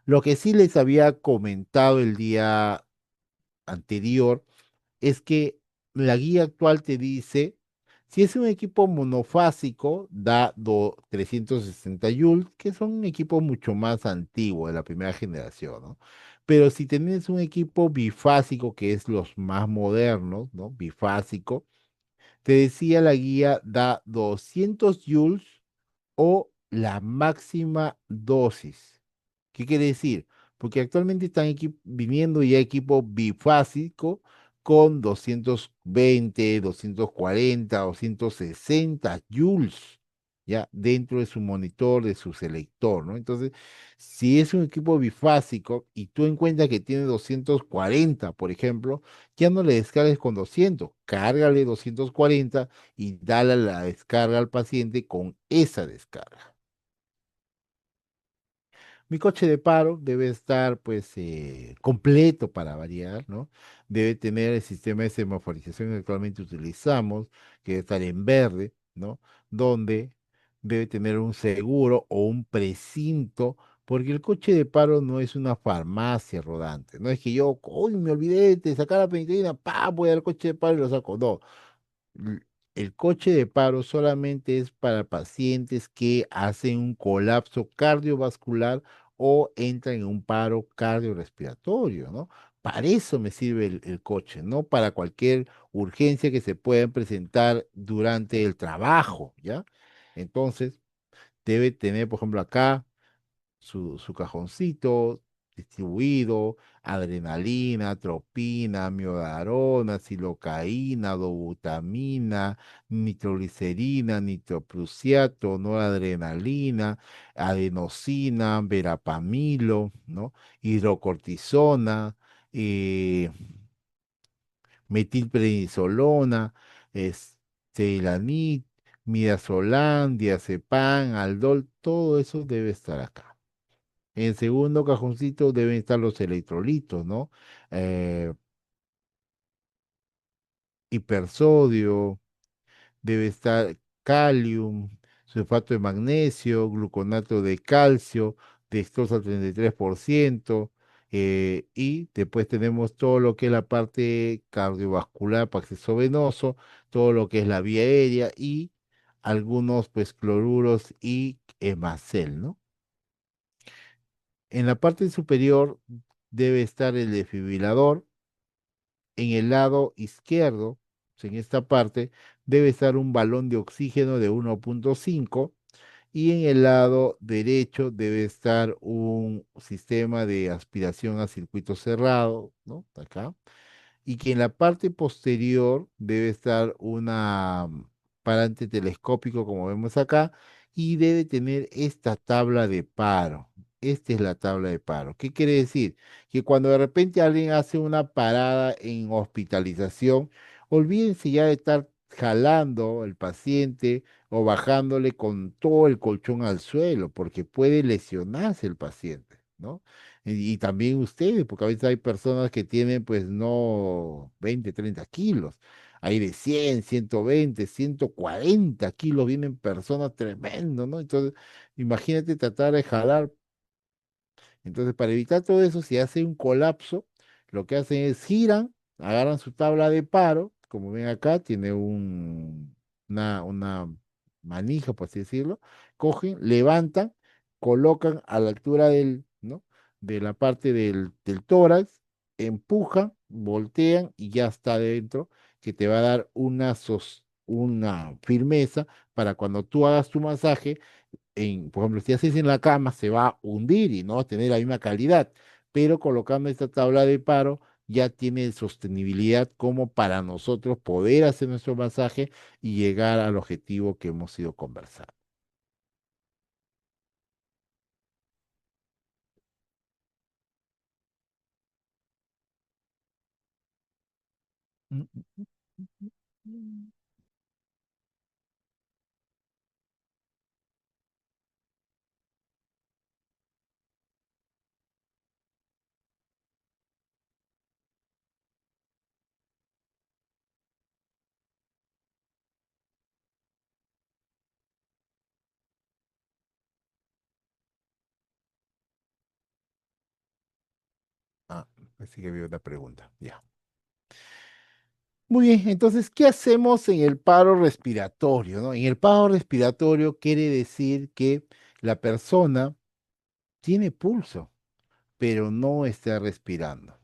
Lo que sí les había comentado el día anterior es que la guía actual te dice, si es un equipo monofásico, da 360 joules, que son un equipo mucho más antiguo, de la primera generación, ¿no? Pero si tienes un equipo bifásico, que es los más modernos, ¿no? Bifásico, te decía la guía, da 200 joules o la máxima dosis. ¿Qué quiere decir? Porque actualmente están viniendo ya equipo bifásico con 220, 240, 260 joules ya dentro de su monitor, de su selector, ¿no? Entonces, si es un equipo bifásico y tú encuentras que tiene 240, por ejemplo, ya no le descargues con 200, cárgale 240 y dale la descarga al paciente con esa descarga. Mi coche de paro debe estar pues completo para variar, ¿no? Debe tener el sistema de semaforización que actualmente utilizamos, que debe estar en verde, ¿no? Donde debe tener un seguro o un precinto, porque el coche de paro no es una farmacia rodante. No es que yo, uy, me olvidé de sacar la penicilina, pa, voy al coche de paro y lo saco. No, El coche de paro solamente es para pacientes que hacen un colapso cardiovascular o entran en un paro cardiorrespiratorio, ¿no? Para eso me sirve el coche, no para cualquier urgencia que se pueda presentar durante el trabajo, ¿ya? Entonces, debe tener, por ejemplo, acá su cajoncito distribuido, adrenalina, tropina, miodarona, silocaína, dobutamina, nitroglicerina, nitroprusiato, noradrenalina, adenosina, verapamilo, ¿no? Hidrocortisona, eh, metilprednisolona, Celanit, midazolam, diazepam, aldol, todo eso debe estar acá. En el segundo cajoncito deben estar los electrolitos, ¿no? Eh, hipersodio, debe estar calium, sulfato de magnesio, gluconato de calcio, dextrosa 33%, y después tenemos todo lo que es la parte cardiovascular para acceso venoso, todo lo que es la vía aérea y algunos pues cloruros y hemacel, ¿no? En la parte superior debe estar el desfibrilador. En el lado izquierdo, en esta parte, debe estar un balón de oxígeno de 1,5 y en el lado derecho debe estar un sistema de aspiración a circuito cerrado, ¿no? Acá y que en la parte posterior debe estar una parante telescópico, como vemos acá, y debe tener esta tabla de paro. Esta es la tabla de paro. ¿Qué quiere decir? Que cuando de repente alguien hace una parada en hospitalización, olvídense ya de estar jalando al paciente o bajándole con todo el colchón al suelo, porque puede lesionarse el paciente, ¿no? Y también ustedes, porque a veces hay personas que tienen pues no 20 30 kilos. Hay de 100 120 140 kilos, vienen personas tremendas, ¿no? Entonces, imagínate tratar de jalar. Entonces, para evitar todo eso, si hace un colapso, lo que hacen es giran, agarran su tabla de paro, como ven acá, tiene una manija, por así decirlo, cogen, levantan, colocan a la altura ¿no? de la parte del tórax, empujan, voltean y ya está dentro, que te va a dar una firmeza para cuando tú hagas tu masaje por ejemplo, si haces en la cama, se va a hundir y no va a tener la misma calidad, pero colocando esta tabla de paro ya tiene sostenibilidad como para nosotros poder hacer nuestro masaje y llegar al objetivo que hemos ido conversando. Mm, mm, mm. Ah, así que había una pregunta. Ya. Muy bien, entonces, ¿qué hacemos en el paro respiratorio, no? En el paro respiratorio quiere decir que la persona tiene pulso, pero no está respirando.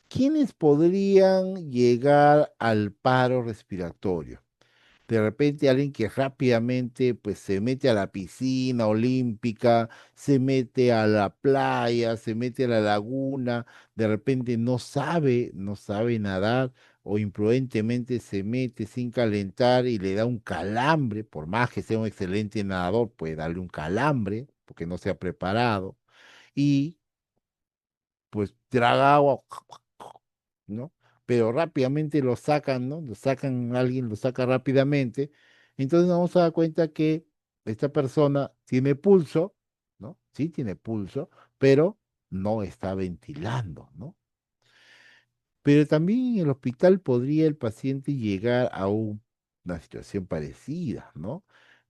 ¿Quiénes podrían llegar al paro respiratorio? De repente alguien que rápidamente pues se mete a la piscina olímpica, se mete a la playa, se mete a la laguna, de repente no sabe nadar o imprudentemente se mete sin calentar y le da un calambre, por más que sea un excelente nadador, puede darle un calambre porque no se ha preparado y pues traga agua, ¿no? Pero rápidamente lo sacan, ¿no? Lo sacan, alguien lo saca rápidamente. Entonces nos vamos a dar cuenta que esta persona tiene pulso, ¿no? Sí tiene pulso, pero no está ventilando, ¿no? Pero también en el hospital podría el paciente llegar a una situación parecida, ¿no?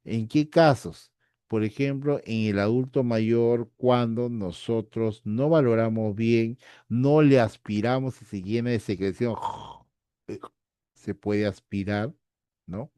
¿En qué casos? Por ejemplo, en el adulto mayor, cuando nosotros no valoramos bien, no le aspiramos y se llena de secreción, se puede aspirar, ¿no?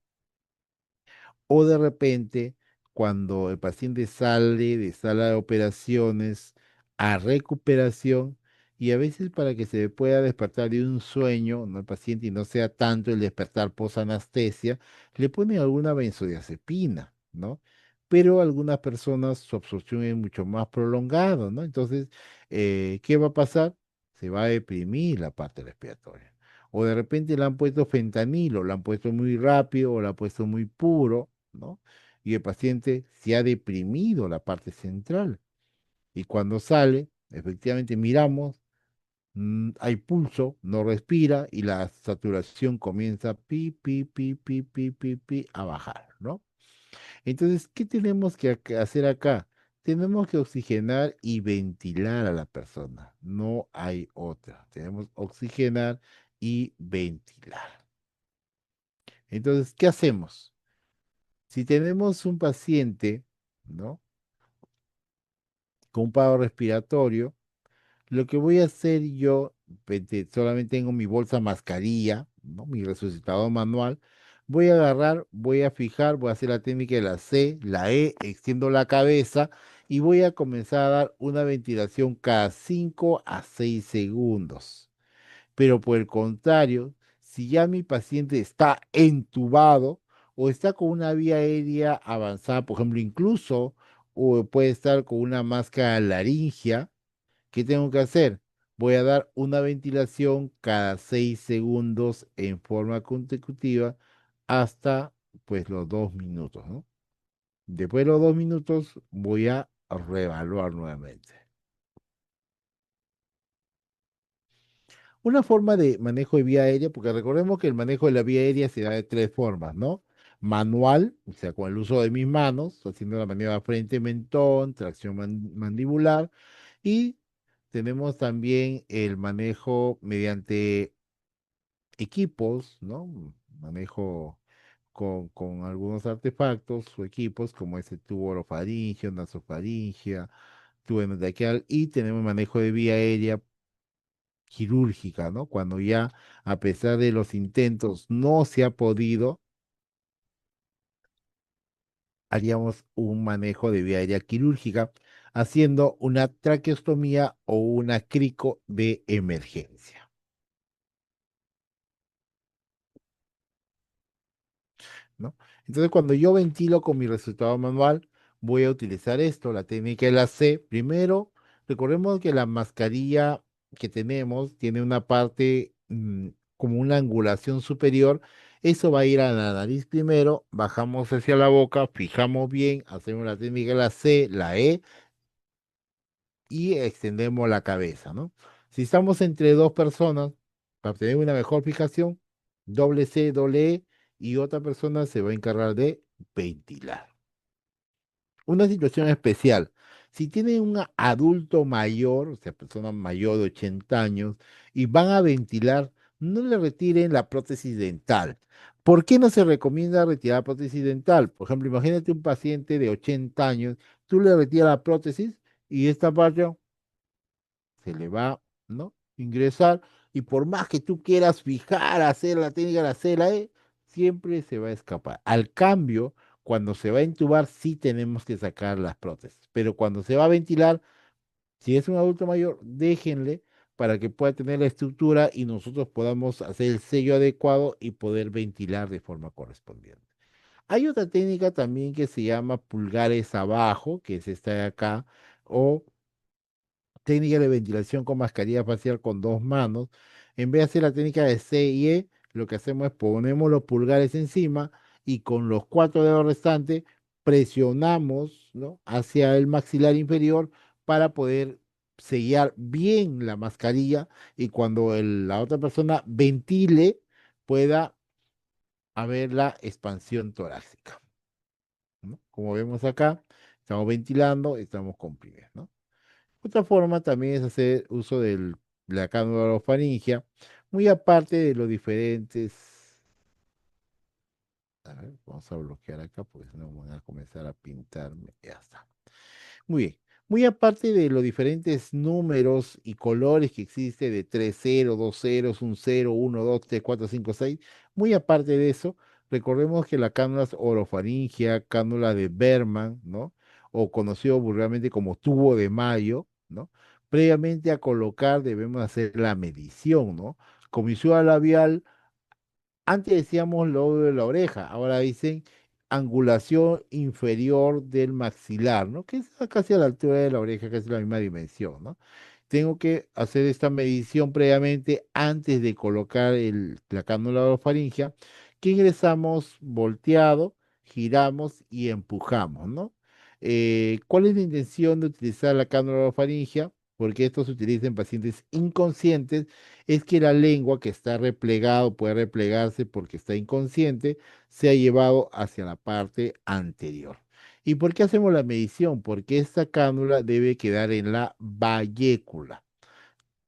O de repente, cuando el paciente sale de sala de operaciones a recuperación, y a veces para que se pueda despertar de un sueño, ¿no? El paciente y no sea tanto el despertar post-anestesia, le ponen alguna benzodiazepina, ¿no? Pero algunas personas su absorción es mucho más prolongada, ¿no? Entonces, ¿qué va a pasar? Se va a deprimir la parte respiratoria. O de repente le han puesto fentanilo, lo han puesto muy rápido o lo han puesto muy puro, ¿no? Y el paciente se ha deprimido la parte central. Y cuando sale, efectivamente miramos, hay pulso, no respira y la saturación comienza a bajar, ¿no? Entonces, ¿qué tenemos que hacer acá? Tenemos que oxigenar y ventilar a la persona. No hay otra. Tenemos oxigenar y ventilar. Entonces, ¿qué hacemos? Si tenemos un paciente, ¿no? Con un paro respiratorio, lo que voy a hacer yo, solamente tengo mi bolsa mascarilla, ¿no? Mi resucitador manual. Voy a agarrar, voy a fijar, voy a hacer la técnica de la C, la E, extiendo la cabeza y voy a comenzar a dar una ventilación cada 5 a 6 segundos. Pero por el contrario, si ya mi paciente está entubado o está con una vía aérea avanzada, por ejemplo, incluso o puede estar con una máscara laringia, ¿qué tengo que hacer? Voy a dar una ventilación cada 6 segundos en forma consecutiva hasta pues los 2 minutos, ¿no? Después de los 2 minutos voy a reevaluar nuevamente. Una forma de manejo de vía aérea, porque recordemos que el manejo de la vía aérea se da de tres formas, ¿no? Manual, o sea, con el uso de mis manos, haciendo la maniobra frente-mentón, tracción mandibular, y tenemos también el manejo mediante equipos, ¿no? Manejo con algunos artefactos o equipos, como ese tubo orofaringeo, nasofaringea, tubo endotraqueal, y tenemos manejo de vía aérea quirúrgica, ¿no? Cuando ya, a pesar de los intentos, no se ha podido, haríamos un manejo de vía aérea quirúrgica haciendo una traqueostomía o una crico de emergencia, ¿no? Entonces, cuando yo ventilo con mi resultado manual, voy a utilizar esto, la técnica de la C. Primero, recordemos que la mascarilla que tenemos tiene una parte como una angulación superior. Eso va a ir a la nariz primero, bajamos hacia la boca, fijamos bien, hacemos la técnica de la C, la E y extendemos la cabeza, ¿no? Si estamos entre dos personas, para obtener una mejor fijación, doble C, doble E, y otra persona se va a encargar de ventilar. Una situación especial. Si tienen un adulto mayor, o sea, persona mayor de 80 años, y van a ventilar, no le retiren la prótesis dental. ¿Por qué no se recomienda retirar prótesis dental? Por ejemplo, imagínate un paciente de 80 años, tú le retiras la prótesis y esta parte se le va, ¿no? Ingresar y por más que tú quieras fijar, hacer la técnica de hacer la E, siempre se va a escapar. Al cambio, cuando se va a intubar, sí tenemos que sacar las prótesis, pero cuando se va a ventilar, si es un adulto mayor, déjenle para que pueda tener la estructura y nosotros podamos hacer el sello adecuado y poder ventilar de forma correspondiente. Hay otra técnica también que se llama pulgares abajo, que es esta de acá, o técnica de ventilación con mascarilla facial con dos manos. En vez de hacer la técnica de C y E, lo que hacemos es ponemos los pulgares encima y con los cuatro dedos restantes presionamos, ¿no? Hacia el maxilar inferior para poder sellar bien la mascarilla y cuando la otra persona ventile pueda haber la expansión torácica, ¿no? Como vemos acá, estamos ventilando, estamos comprimiendo, ¿no? Otra forma también es hacer uso de la cánula orofaringia, muy aparte de los diferentes. A ver, vamos a bloquear acá porque si no van a comenzar a pintarme. Ya está. Muy bien. Muy aparte de los diferentes números y colores que existe de 3 0, 2 ceros, 1 0, 1 2 3 4 5 6, muy aparte de eso, Recordemos que la cánula orofaringia, cánula de Berman, ¿no? O conocido vulgarmente como tubo de Mayo, ¿no? Previamente a colocar debemos hacer la medición, ¿no? Comisura labial, antes decíamos lobo de la oreja, ahora dicen angulación inferior del maxilar, ¿no? Que es casi a la altura de la oreja, casi la misma dimensión, ¿no? Tengo que hacer esta medición previamente antes de colocar la cánula orofaringia, que ingresamos volteado, giramos y empujamos, ¿no? ¿Cuál es la intención de utilizar la cánula orofaringia? Porque esto se utiliza en pacientes inconscientes, es que la lengua que está replegado, puede replegarse porque está inconsciente, se ha llevado hacia la parte anterior. ¿Y por qué hacemos la medición? Porque esta cánula debe quedar en la vallécula.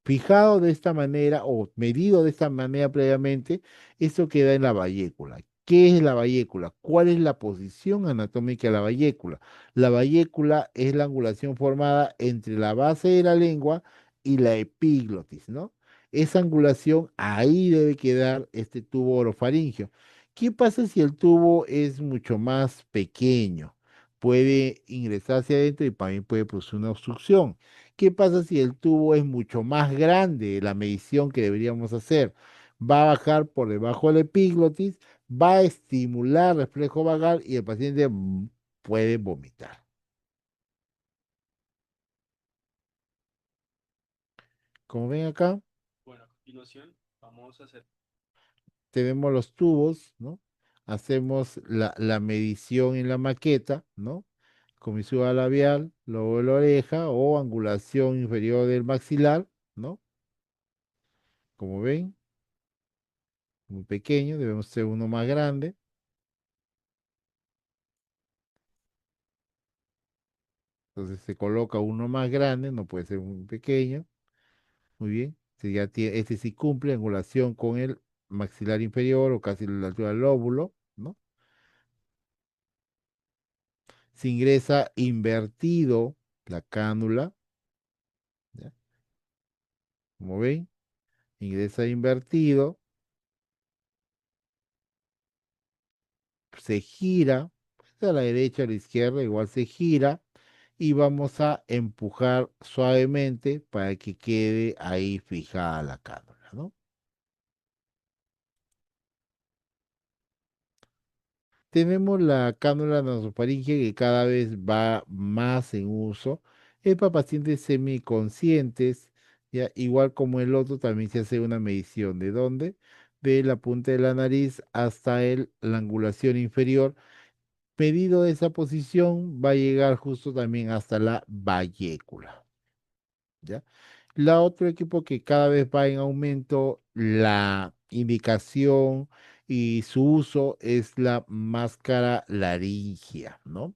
Fijado de esta manera o medido de esta manera previamente, eso queda en la vallécula. ¿Qué es la vallécula? ¿Cuál es la posición anatómica de la vallécula? La vallécula es la angulación formada entre la base de la lengua y la epiglotis, ¿no? Esa angulación, ahí debe quedar este tubo orofaringio. ¿Qué pasa si el tubo es mucho más pequeño? Puede ingresar hacia adentro y también puede producir una obstrucción. ¿Qué pasa si el tubo es mucho más grande? La medición que deberíamos hacer va a bajar por debajo del epiglotis, va a estimular el reflejo vagal y el paciente puede vomitar. Como ven acá, tenemos los tubos, ¿no? Hacemos la medición en la maqueta, ¿no? Comisura labial, lobo de la oreja o angulación inferior del maxilar, ¿no? Como ven, muy pequeño, debemos ser uno más grande. Entonces se coloca uno más grande, no puede ser muy pequeño. Muy bien. Si ya tiene, este sí cumple angulación con el maxilar inferior o casi la altura del lóbulo, ¿no? Se ingresa invertido la cánula, ¿ya? Como ven, ingresa invertido, se gira, pues, a la derecha, a la izquierda, igual se gira, y vamos a empujar suavemente para que quede ahí fijada la cánula, ¿no? Tenemos la cánula nasofaríngea que cada vez va más en uso. Es para pacientes semiconscientes, ya, igual como el otro, también se hace una medición. ¿De dónde? De la punta de la nariz hasta la angulación inferior. Medido de esa posición, va a llegar justo también hasta la vallécula. ¿Ya? La otro equipo que cada vez va en aumento, la indicación y su uso es la máscara laringia, ¿no?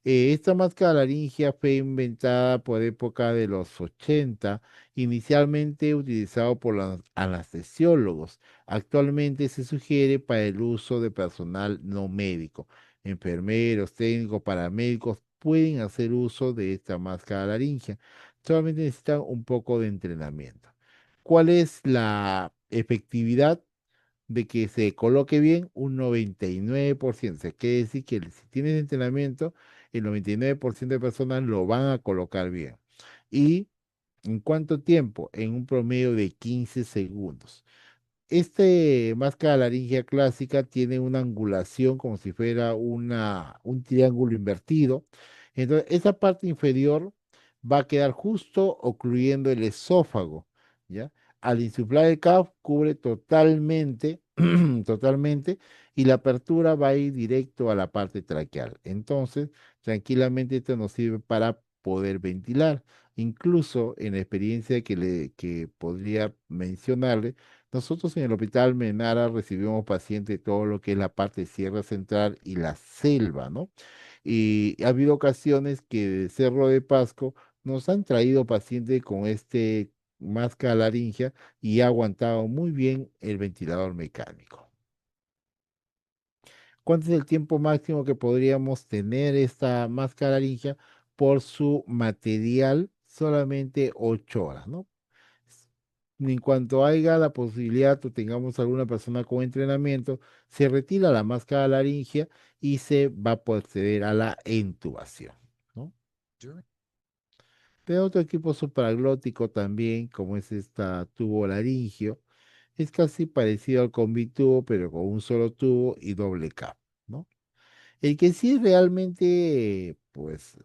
Esta máscara laringia fue inventada por época de los 80, inicialmente utilizado por los anestesiólogos. Actualmente se sugiere para el uso de personal no médico. Enfermeros, técnicos, paramédicos pueden hacer uso de esta máscara laringia. Solamente necesitan un poco de entrenamiento. ¿Cuál es la efectividad de que se coloque bien? Un 99%. O sea, quiere decir que si tienes entrenamiento, el 99% de personas lo van a colocar bien. ¿Y en cuánto tiempo? En un promedio de 15 segundos. Este máscara laringia clásica tiene una angulación como si fuera un triángulo invertido. Entonces, esa parte inferior va a quedar justo ocluyendo el esófago, ¿ya? Al insuflar el CAF cubre totalmente, totalmente, y la apertura va a ir directo a la parte traqueal. Entonces, tranquilamente esto nos sirve para poder ventilar. Incluso en la experiencia que podría mencionarle, nosotros en el Hospital Menara recibimos pacientes de todo lo que es la parte de Sierra Central y la selva, ¿no? Y ha habido ocasiones que de Cerro de Pasco nos han traído pacientes con este máscara laringia y ha aguantado muy bien el ventilador mecánico. ¿Cuánto es el tiempo máximo que podríamos tener esta máscara laringia? Por su material, solamente 8 horas, ¿no? En cuanto haya la posibilidad o tengamos alguna persona con entrenamiento, se retira la máscara laringea y se va a proceder a la intubación, ¿no? De otro equipo supraglótico también, como es esta tubo laringio, es casi parecido al conbitubo, pero con un solo tubo y doble capa, ¿no? El que sí es realmente, pues,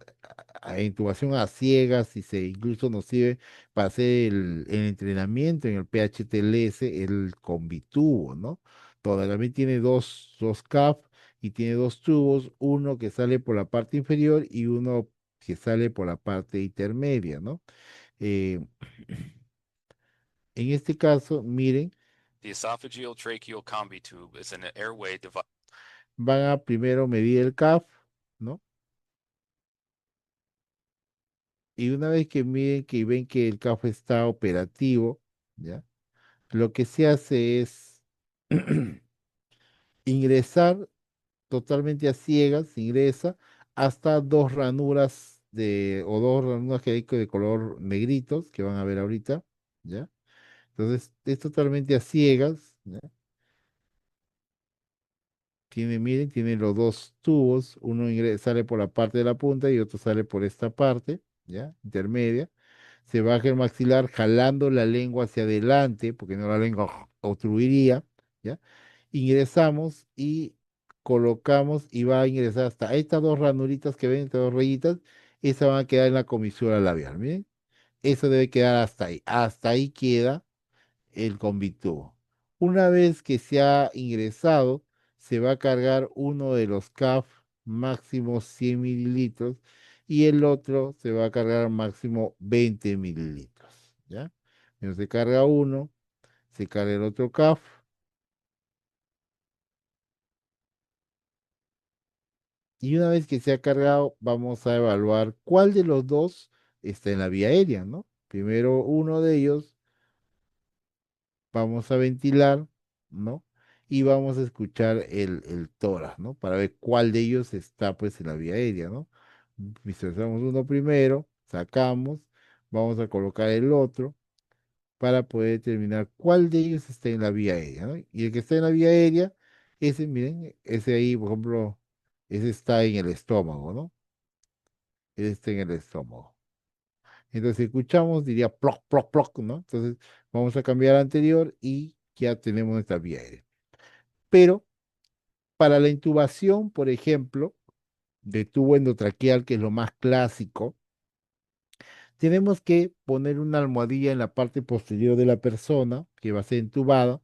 a intubación a ciegas y se incluso nos sirve para hacer el entrenamiento en el PHTLS, el conbitubo, ¿no? Donde también tiene dos CAF y tiene dos tubos, uno que sale por la parte inferior y uno que sale por la parte intermedia, ¿no? Eh, en este caso, miren, van a primero medir el CAF, ¿no? Y una vez que miden que ven que el CAF está operativo, ¿ya? Lo que se hace es ingresar totalmente a ciegas, se ingresa hasta dos ranuras o dos ranuras que hay de color negritos, que van a ver ahorita, ¿ya? Entonces, es totalmente a ciegas, ¿ya? Miren, tiene los dos tubos, uno sale por la parte de la punta y otro sale por esta parte, ¿ya? Intermedia. Se baja el maxilar jalando la lengua hacia adelante, porque no la lengua obstruiría, ¿ya? Ingresamos y colocamos y va a ingresar hasta estas dos ranuritas que ven, estas dos rayitas, esas van a quedar en la comisura labial, miren. Eso debe quedar hasta ahí queda el convictubo. Una vez que se ha ingresado, se va a cargar uno de los CAF máximo 100 mililitros y el otro se va a cargar máximo 20 mililitros. ¿Ya? Entonces se carga uno, se carga el otro CAF y una vez que se ha cargado, vamos a evaluar cuál de los dos está en la vía aérea, ¿no? Primero uno de ellos vamos a ventilar, ¿no? Y vamos a escuchar el tórax, ¿no? Para ver cuál de ellos está pues en la vía aérea, ¿no? Visualizamos uno primero, sacamos, vamos a colocar el otro para poder determinar cuál de ellos está en la vía aérea, ¿no? Y el que está en la vía aérea, ese, miren, ese ahí, por ejemplo, ese está en el estómago, ¿no? Ese está en el estómago. Entonces, si escuchamos, diría ploc, ploc, ploc, ¿no? Entonces, vamos a cambiar al anterior y ya tenemos nuestra vía aérea. Pero para la intubación, por ejemplo, de tubo endotraqueal, que es lo más clásico, tenemos que poner una almohadilla en la parte posterior de la persona que va a ser intubada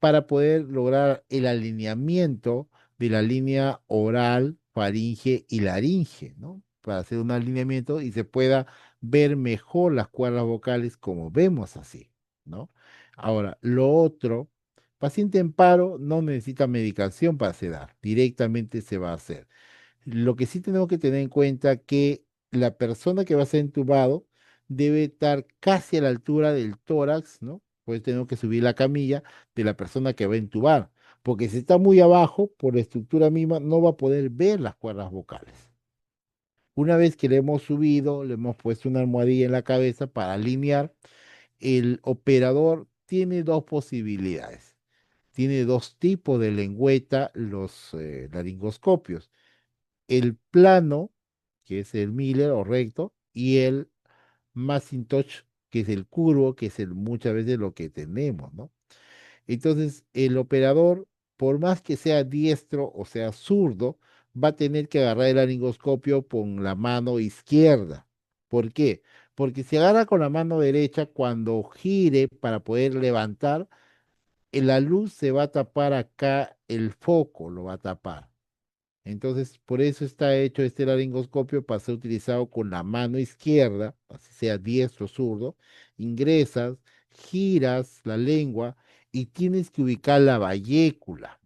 para poder lograr el alineamiento de la línea oral, faringe y laringe, ¿no? Para hacer un alineamiento y se pueda ver mejor las cuerdas vocales como vemos así, ¿no? Ahora, lo otro, paciente en paro no necesita medicación para sedar, directamente se va a hacer. Lo que sí tenemos que tener en cuenta que la persona que va a ser entubado debe estar casi a la altura del tórax, ¿no? Pues tenemos que subir la camilla de la persona que va a entubar, porque si está muy abajo, por la estructura misma, no va a poder ver las cuerdas vocales. Una vez que le hemos subido, le hemos puesto una almohadilla en la cabeza para alinear, el operador tiene dos posibilidades. Tiene dos tipos de lengüeta, los laringoscopios, el plano, que es el Miller o recto, y el Macintosh, que es el curvo, que es muchas veces lo que tenemos, ¿no? Entonces, el operador, por más que sea diestro o sea zurdo, va a tener que agarrar el laringoscopio con la mano izquierda. ¿Por qué? Porque si agarra con la mano derecha, cuando gire para poder levantar, la luz se va a tapar acá, el foco lo va a tapar. Entonces, por eso está hecho este laringoscopio para ser utilizado con la mano izquierda, así sea diestro o zurdo. Ingresas, giras la lengua y tienes que ubicar la vallécula.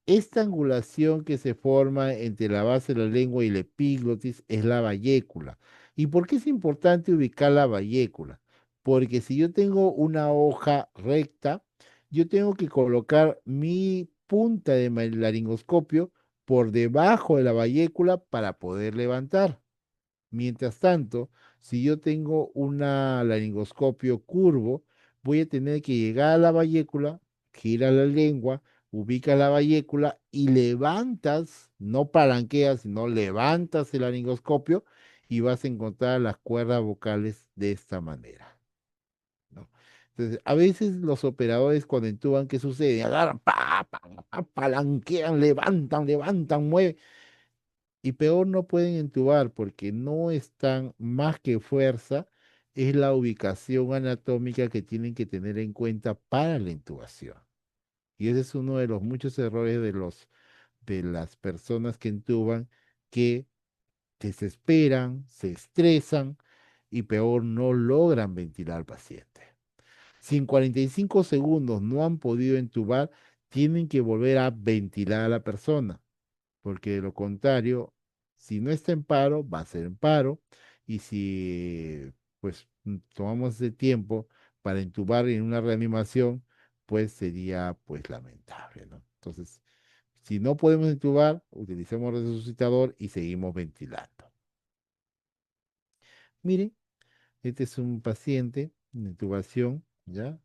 Esta angulación que se forma entre la base de la lengua y la epiglotis es la vallécula. ¿Y por qué es importante ubicar la vallécula? Porque si yo tengo una hoja recta, yo tengo que colocar mi punta de laringoscopio por debajo de la vallécula para poder levantar. Mientras tanto, si yo tengo un laringoscopio curvo, voy a tener que llegar a la vallécula, gira la lengua, ubica la vallécula y levantas, no palanqueas, sino levantas el laringoscopio y vas a encontrar las cuerdas vocales de esta manera, ¿no? Entonces, a veces los operadores cuando intuban, ¿qué sucede? Agarran, palanquean, levantan, mueven. Y peor no pueden entubar porque no están más que fuerza, es la ubicación anatómica que tienen que tener en cuenta para la intubación. Y ese es uno de los muchos errores de las personas que intuban que desesperan, se estresan y peor no logran ventilar al paciente. Si en 45 segundos no han podido entubar, tienen que volver a ventilar a la persona porque de lo contrario, si no está en paro, va a ser en paro, y si pues tomamos ese tiempo para intubar en una reanimación, pues sería pues lamentable, ¿no? Entonces, si no podemos intubar, utilizamos resucitador y seguimos ventilando. Miren, este es un paciente en intubación, ¿ya?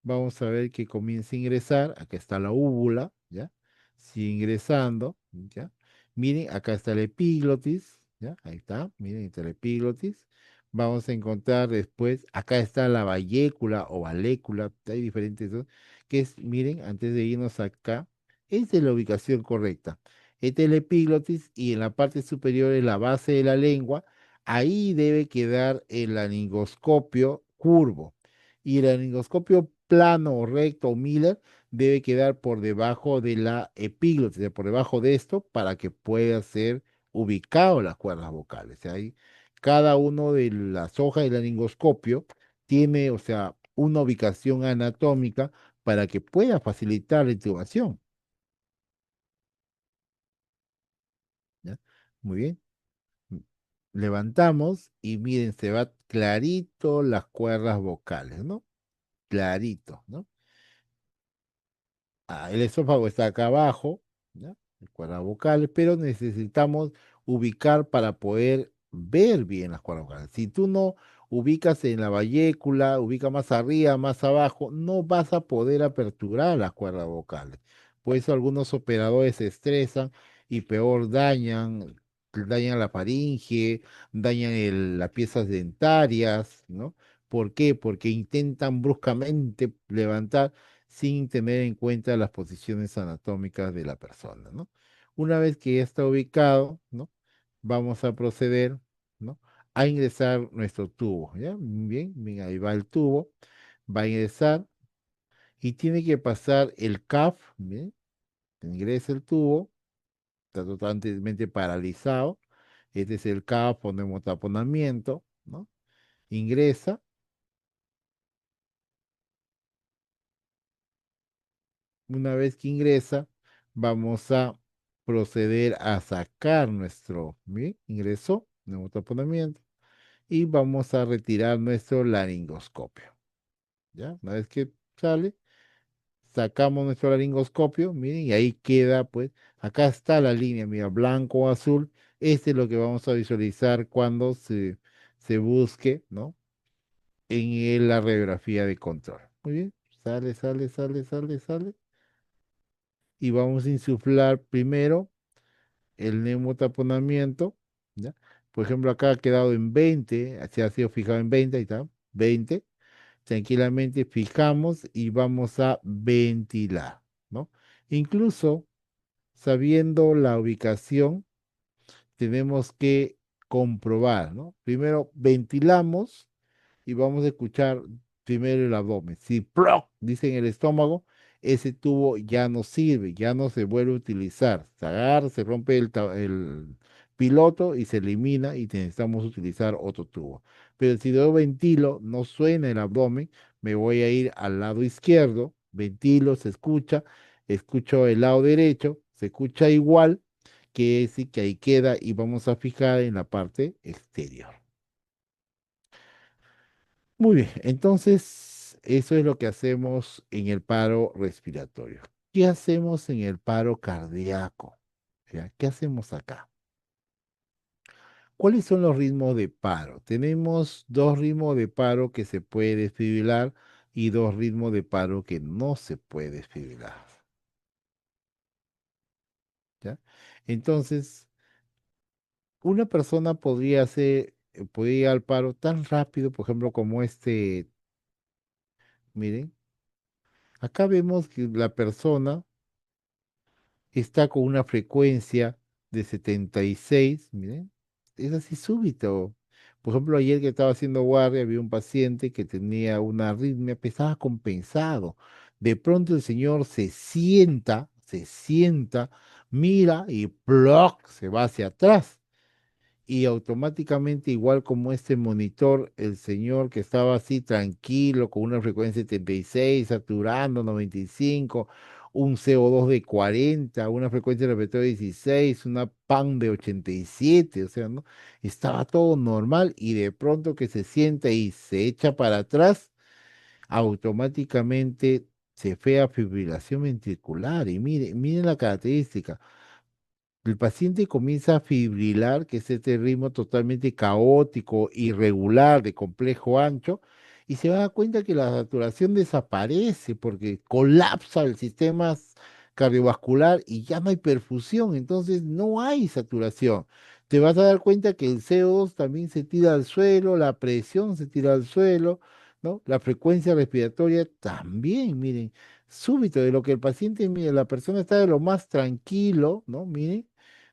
Vamos a ver que comienza a ingresar. Acá está la úvula, ¿ya? Sigue ingresando, ¿ya? Miren, acá está el epiglotis, ¿ya? Ahí está, miren, está el epiglotis. Vamos a encontrar después, acá está la vallécula o valécula, hay diferentes, ¿no? Que es, miren, antes de irnos acá, esta es la ubicación correcta. Este es el epiglotis y en la parte superior es la base de la lengua. Ahí debe quedar el laringoscopio curvo y el laringoscopio plano o recto o Miller debe quedar por debajo de la epiglotis, o sea, por debajo de esto, para que pueda ser ubicado las cuerdas vocales. Ahí, cada uno de las hojas del laringoscopio tiene, o sea, una ubicación anatómica para que pueda facilitar la intubación. ¿Ya? Muy bien. Levantamos y miren, se va clarito las cuerdas vocales, ¿no? Clarito, ¿no? El esófago está acá abajo, ¿ya? Las cuerdas vocales, pero necesitamos ubicar para poder ver bien las cuerdas vocales. Si tú no ubicas en la vallécula, ubicas más arriba, más abajo, no vas a poder aperturar las cuerdas vocales. Por eso algunos operadores se estresan y peor dañan la faringe, dañan las piezas dentarias, ¿no? ¿Por qué? Porque intentan bruscamente levantar sin tener en cuenta las posiciones anatómicas de la persona, ¿no? Una vez que ya está ubicado, ¿no? Vamos a proceder, ¿no? A ingresar nuestro tubo, ¿ya? Bien, bien, ahí va el tubo, va a ingresar y tiene que pasar el CAF, ¿bien? Ingresa el tubo, está totalmente paralizado, este es el CAF o neumotaponamiento, ¿no? Ingresa. Una vez que ingresa, vamos a proceder a sacar nuestro, ¿bien? Ingresó, nuevo taponamiento, y vamos a retirar nuestro laringoscopio. ¿Ya? Una vez que sale, sacamos nuestro laringoscopio, miren, y ahí queda, pues, acá está la línea, mira, blanco o azul. Este es lo que vamos a visualizar cuando se busque, ¿no? En la radiografía de control. Muy bien, sale y vamos a insuflar primero el neumotaponamiento, ¿ya? Por ejemplo, acá ha quedado en 20, se ha sido fijado en 20, ahí está, 20. Tranquilamente fijamos y vamos a ventilar, ¿no? Incluso sabiendo la ubicación, tenemos que comprobar, ¿no? Primero ventilamos y vamos a escuchar primero el abdomen. Si ¡ploc! Dice en el estómago, ese tubo ya no sirve, ya no se vuelve a utilizar. Se agarra, se rompe el piloto y se elimina y necesitamos utilizar otro tubo. Pero si yo ventilo, no suena el abdomen, me voy a ir al lado izquierdo, ventilo, se escucha, escucho el lado derecho, se escucha igual, que decir que ahí queda y vamos a fijar en la parte exterior. Muy bien, entonces eso es lo que hacemos en el paro respiratorio. ¿Qué hacemos en el paro cardíaco? ¿Ya? ¿Qué hacemos acá? ¿Cuáles son los ritmos de paro? Tenemos dos ritmos de paro que se puede desfibrilar y dos ritmos de paro que no se puede desfibrilar, ¿ya? Entonces, una persona podría hacer, podría ir al paro tan rápido, por ejemplo, como miren, acá vemos que la persona está con una frecuencia de 76, miren, es así súbito. Por ejemplo, ayer que estaba haciendo guardia, había un paciente que tenía una arritmia, estaba compensado. De pronto el señor se sienta, mira y ¡ploc! Se va hacia atrás y automáticamente, igual como este monitor, el señor que estaba así tranquilo, con una frecuencia de 76, saturando 95, un CO2 de 40, una frecuencia de respiratoria de 16, una PAN de 87, o sea, ¿no? Estaba todo normal y de pronto que se sienta y se echa para atrás, automáticamente se fue a fibrilación ventricular. Y mire la característica. El paciente comienza a fibrilar, que es este ritmo totalmente caótico, irregular, de complejo ancho, y se da cuenta que la saturación desaparece porque colapsa el sistema cardiovascular y ya no hay perfusión, entonces no hay saturación. Te vas a dar cuenta que el CO2 también se tira al suelo, la presión se tira al suelo, ¿no? La frecuencia respiratoria también, miren, súbito de lo que el paciente, mire, la persona está de lo más tranquilo, ¿no? Miren,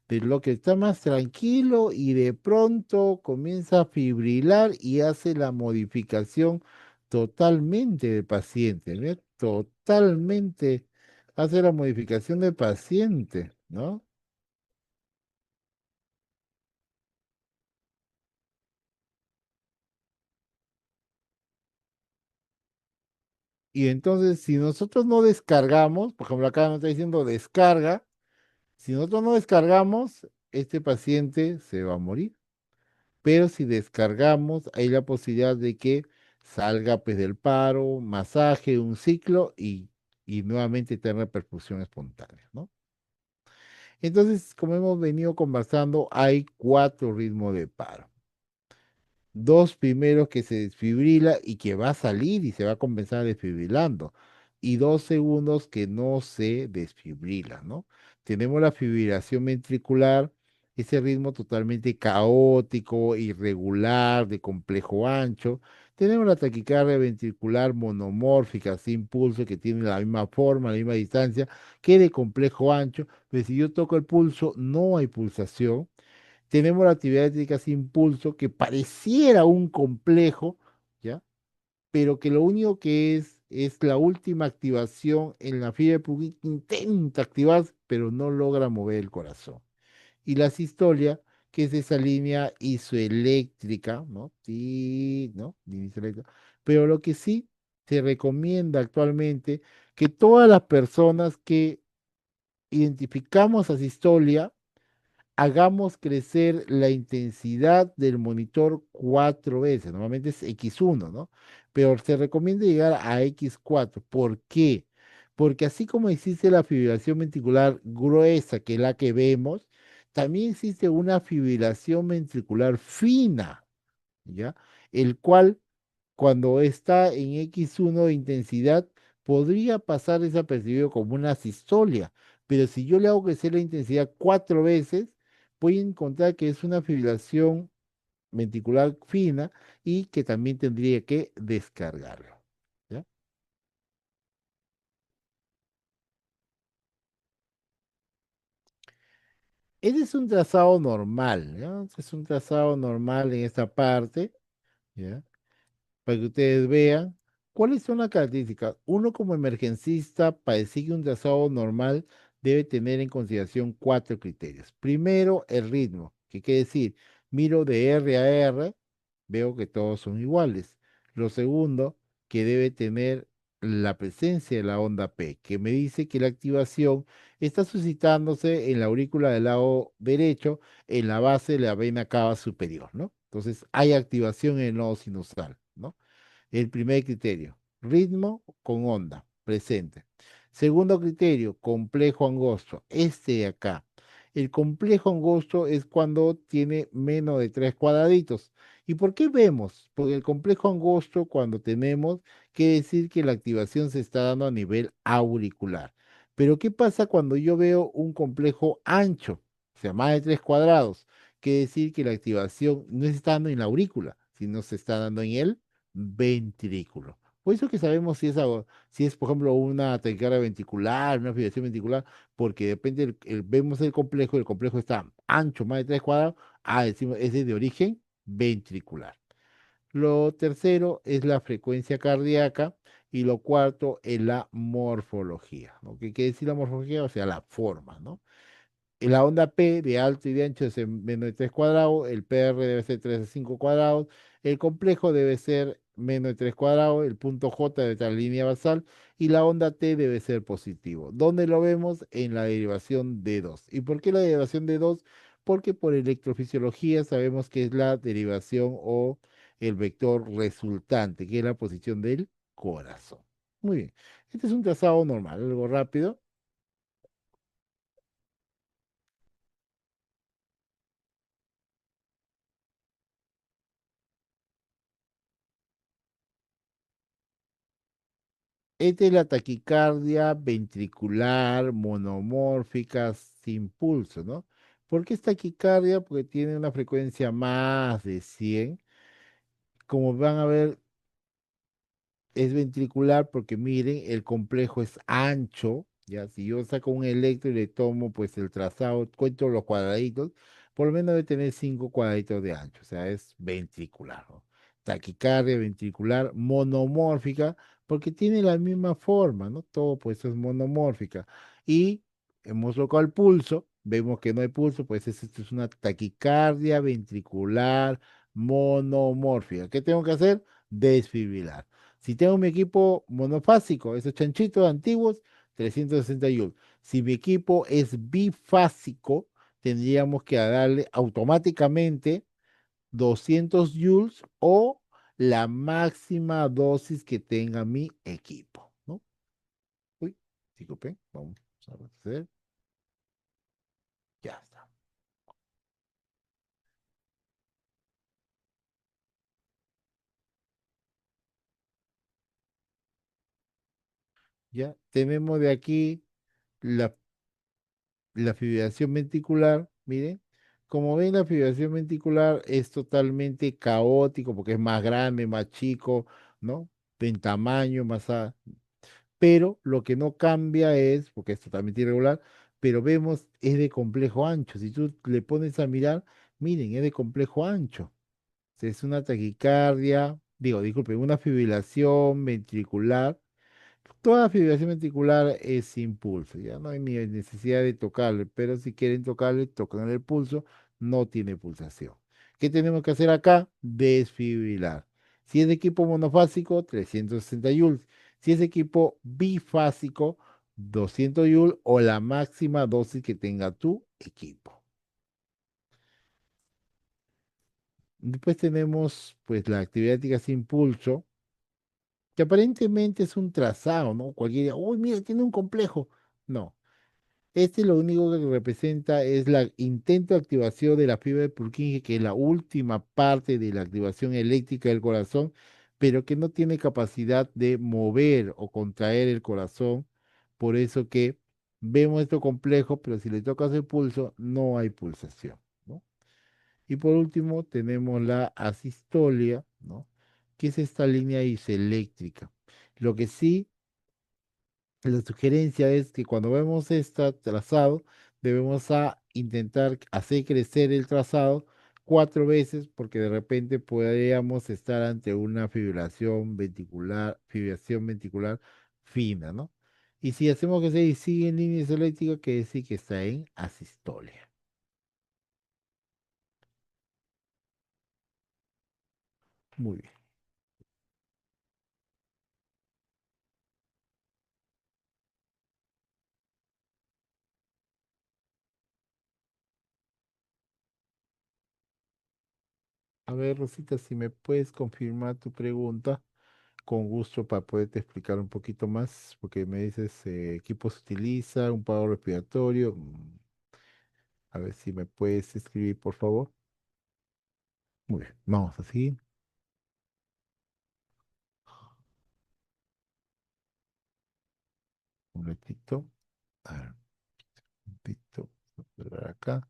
de lo que está más tranquilo y de pronto comienza a fibrilar y hace la modificación totalmente del paciente, ¿no? Totalmente hace la modificación del paciente, ¿no? Y entonces, si nosotros no descargamos, por ejemplo, acá nos está diciendo descarga, si nosotros no descargamos, este paciente se va a morir. Pero si descargamos, hay la posibilidad de que salga pues del paro, masaje, un ciclo y nuevamente tener perfusión espontánea, ¿no? Entonces, como hemos venido conversando, hay cuatro ritmos de paro. Dos primeros que se desfibrila y que va a salir y se va a compensar desfibrilando. Y dos segundos que no se desfibrila, ¿no? Tenemos la fibrilación ventricular, ese ritmo totalmente caótico, irregular, de complejo ancho. Tenemos la taquicardia ventricular monomórfica, sin pulso, que tiene la misma forma, la misma distancia, que de complejo ancho. Pero si yo toco el pulso, no hay pulsación. Tenemos la actividad eléctrica sin pulso, que pareciera un complejo, ¿ya? Pero que lo único que es la última activación en la fibra de Purkinje, que intenta activarse, pero no logra mover el corazón. Y la sistolia, que es esa línea isoeléctrica, ¿no? Sí, ¿no? Línea isoeléctrica. Pero lo que sí se recomienda actualmente, que todas las personas que identificamos a sistolia, hagamos crecer la intensidad del monitor cuatro veces. Normalmente es X1, ¿no? Pero se recomienda llegar a X4. ¿Por qué? Porque así como existe la fibrilación ventricular gruesa, que es la que vemos, también existe una fibrilación ventricular fina, ¿ya? El cual cuando está en X1 de intensidad, podría pasar desapercibido como una sistolia, pero si yo le hago crecer la intensidad cuatro veces, voy a encontrar que es una fibrilación ventricular fina y que también tendría que descargarlo. ¿Ya? Ese es un trazado normal, ¿ya? Es un trazado normal en esta parte, ¿ya? Para que ustedes vean cuáles son las características. Uno como emergencista, para seguir un trazado normal, debe tener en consideración cuatro criterios. Primero, el ritmo, que quiere decir, miro de R a R, veo que todos son iguales. Lo segundo, que debe tener la presencia de la onda P, que me dice que la activación está suscitándose en la aurícula del lado derecho, en la base de la vena cava superior, ¿no? Entonces, hay activación en el nodo sinusal, ¿no? El primer criterio, ritmo con onda, presente. Segundo criterio, complejo angosto, este de acá. El complejo angosto es cuando tiene menos de 3 cuadraditos. ¿Y por qué vemos? Porque el complejo angosto, cuando tenemos, quiere decir que la activación se está dando a nivel auricular. Pero ¿qué pasa cuando yo veo un complejo ancho? O sea, más de 3 cuadrados. Quiere decir que la activación no se está dando en la aurícula, sino se está dando en el ventrículo. Por eso que sabemos si es, por ejemplo, una taquicardia ventricular, una fibrilación ventricular, porque depende, vemos el complejo está ancho, más de 3 cuadrados, decimos, ese es de origen ventricular. Lo tercero es la frecuencia cardíaca y lo cuarto es la morfología, ¿no? ¿Qué quiere decir la morfología? O sea, la forma, ¿no? La onda P de alto y de ancho es en menos de 3 cuadrados, el PR debe ser 3 a 5 cuadrados, el complejo debe ser menos de 3 cuadrados, el punto J debe estar en línea basal y la onda T debe ser positivo. ¿Dónde lo vemos? En la derivación d dos. ¿Y por qué la derivación d dos? Porque por electrofisiología sabemos que es la derivación o el vector resultante, que es la posición del corazón. Muy bien. Este es un trazado normal, algo rápido. Esta es la taquicardia ventricular monomórfica sin pulso, ¿no? ¿Por qué es taquicardia? Porque tiene una frecuencia más de 100. Como van a ver, es ventricular porque miren, el complejo es ancho, ya, si yo saco un electro y le tomo pues el trazado, cuento los cuadraditos, por lo menos debe tener 5 cuadraditos de ancho, o sea, es ventricular, ¿no? Taquicardia ventricular monomórfica, porque tiene la misma forma, ¿no? Todo pues es monomórfica. Y hemos tocado el pulso, vemos que no hay pulso, pues esto es una taquicardia ventricular monomórfica. ¿Qué tengo que hacer? Desfibrilar. Si tengo mi equipo monofásico, esos chanchitos antiguos, 360 joules. Si mi equipo es bifásico, tendríamos que darle automáticamente 200 joules o la máxima dosis que tenga mi equipo, ¿no? Uy, disculpen, vamos a hacer, ya está. Ya tenemos de aquí la la fibrilación ventricular, miren, como ven, la fibrilación ventricular es totalmente caótico porque es más grande, más chico, ¿no? En tamaño, pero lo que no cambia es, porque es totalmente irregular, pero vemos, es de complejo ancho. Si tú le pones a mirar, miren, es de complejo ancho. Es una taquicardia, digo, disculpe, una fibrilación ventricular. Toda fibrilación ventricular es sin pulso, ya no hay ni necesidad de tocarle, pero si quieren tocarle, tocan el pulso, no tiene pulsación. ¿Qué tenemos que hacer acá? Desfibrilar. Si es de equipo monofásico, 360 joules. Si es de equipo bifásico, 200 joules o la máxima dosis que tenga tu equipo. Después tenemos pues la actividad eléctrica sin pulso, que aparentemente es un trazado, ¿no? Cualquiera, uy, mira, tiene un complejo. No. Este lo único que representa es la intento de activación de la fibra de Purkinje, que es la última parte de la activación eléctrica del corazón, pero que no tiene capacidad de mover o contraer el corazón. Por eso que vemos esto complejo, pero si le tocas el pulso, no hay pulsación, ¿no? Y por último, tenemos la asistolia, ¿no? Que es esta línea iseléctrica. Lo que sí la sugerencia es que cuando vemos este trazado, debemos intentar hacer crecer el trazado 4 veces porque de repente podríamos estar ante una fibrilación ventricular fina, ¿no? Y si hacemos que se sigue en líneas eléctricas, quiere decir que está en asistolia. Muy bien. A ver, Rosita, si me puedes confirmar tu pregunta, con gusto para poderte explicar un poquito más, porque me dices equipo se utiliza, un paro respiratorio. A ver si me puedes escribir, por favor. Muy bien, vamos así. Un ratito. A ver, un ratito. Voy a ver acá.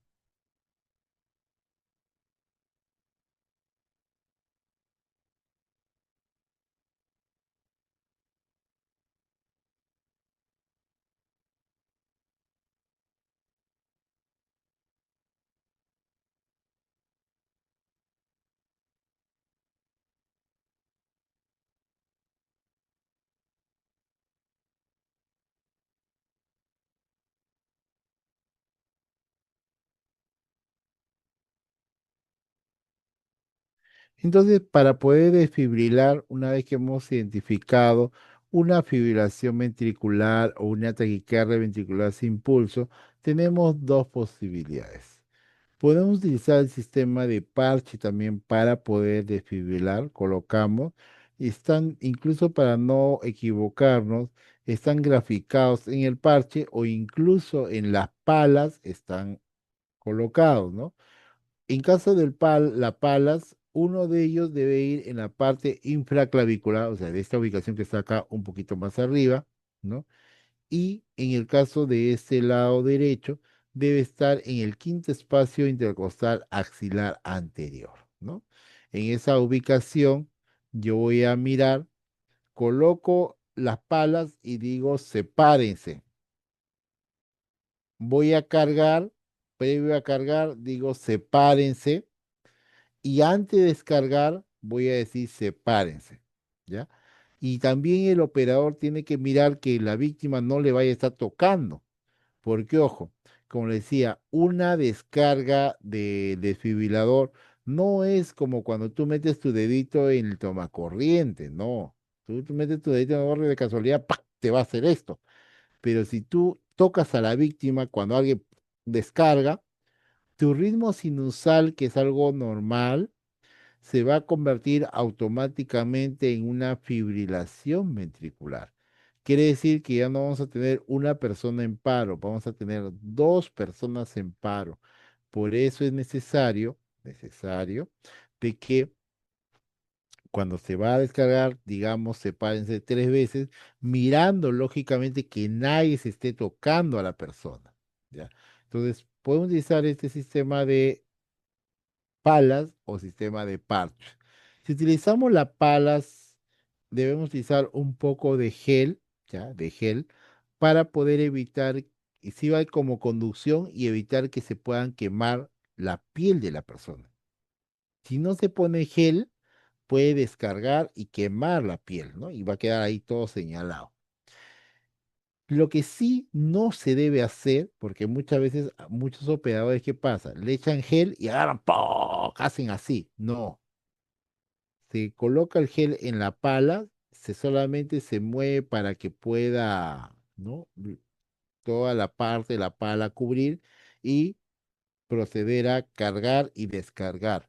Entonces, para poder desfibrilar, una vez que hemos identificado una fibrilación ventricular o una taquicardia ventricular sin pulso, tenemos dos posibilidades. Podemos utilizar el sistema de parche también para poder desfibrilar. Colocamos, y están, incluso para no equivocarnos, están graficados en el parche o incluso en las palas están colocados, ¿no? En caso la palas, uno de ellos debe ir en la parte infraclavicular, o sea, de esta ubicación que está acá un poquito más arriba, ¿no? Y en el caso de este lado derecho, debe estar en el quinto espacio intercostal axilar anterior, ¿no? En esa ubicación, yo voy a mirar, coloco las palas y digo, sepárense. Voy a cargar, previo a cargar, digo, sepárense. Y antes de descargar, voy a decir sepárense, ¿ya? Y también el operador tiene que mirar que la víctima no le vaya a estar tocando, porque ojo, como le decía, una descarga de desfibrilador no es como cuando tú metes tu dedito en el tomacorriente, no. Tú metes tu dedito en el barrio de casualidad, ¡pac! Te va a hacer esto. Pero si tú tocas a la víctima cuando alguien descarga, tu ritmo sinusal, que es algo normal, se va a convertir automáticamente en una fibrilación ventricular. Quiere decir que ya no vamos a tener una persona en paro, vamos a tener dos personas en paro. Por eso es necesario de que cuando se va a descargar, digamos, sepárense tres veces, mirando lógicamente que nadie se esté tocando a la persona, ¿ya? Entonces, podemos utilizar este sistema de palas o sistema de parche. Si utilizamos las palas, debemos utilizar un poco de gel, ¿ya? De gel, para poder evitar, y si va como conducción y evitar que se puedan quemar la piel de la persona. Si no se pone gel, puede descargar y quemar la piel, ¿no? Y va a quedar ahí todo señalado. Lo que sí no se debe hacer, porque muchas veces muchos operadores, ¿qué pasa? Le echan gel y agarran, ¡pum! Hacen así. No, se coloca el gel en la pala, se solamente se mueve para que pueda, ¿no? Toda la parte de la pala cubrir y proceder a cargar y descargar.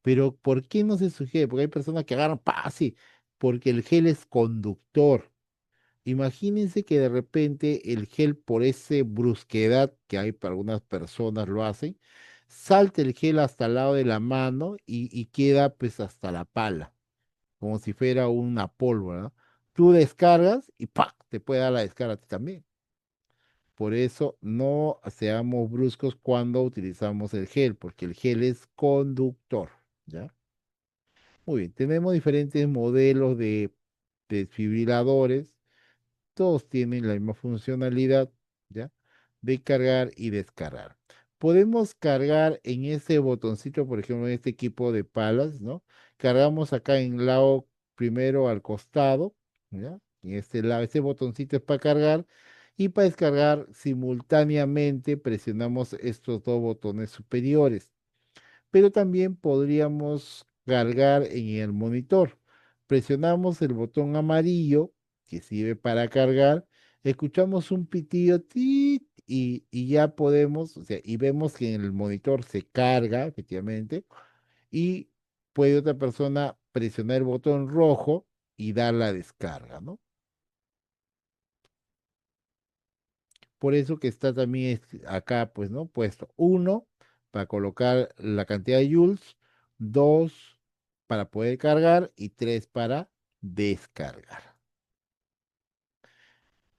Pero ¿por qué no se sugiere? Porque hay personas que agarran, ¡pa! Así, porque el gel es conductor. Imagínense que de repente el gel, por esa brusquedad que hay para algunas personas lo hacen, salte el gel hasta el lado de la mano y queda pues hasta la pala como si fuera una pólvora, ¿no? Tú descargas y ¡pac! Te puede dar la descarga a ti también. Por eso no seamos bruscos cuando utilizamos el gel, porque el gel es conductor, ¿ya? Muy bien, tenemos diferentes modelos de desfibriladores, todos tienen la misma funcionalidad, ¿ya? De cargar y descargar. Podemos cargar en ese botoncito, por ejemplo, en este equipo de palas, ¿no? Cargamos acá en el lado primero al costado, ¿ya? En este lado, ese botoncito es para cargar y para descargar simultáneamente presionamos estos dos botones superiores, pero también podríamos cargar en el monitor. Presionamos el botón amarillo que sirve para cargar, escuchamos un pitido tit, y ya podemos, o sea, y vemos que en el monitor se carga efectivamente y puede otra persona presionar el botón rojo y dar la descarga, ¿no? Por eso que está también acá, pues, ¿no? Puesto uno para colocar la cantidad de joules, dos para poder cargar y tres para descargar.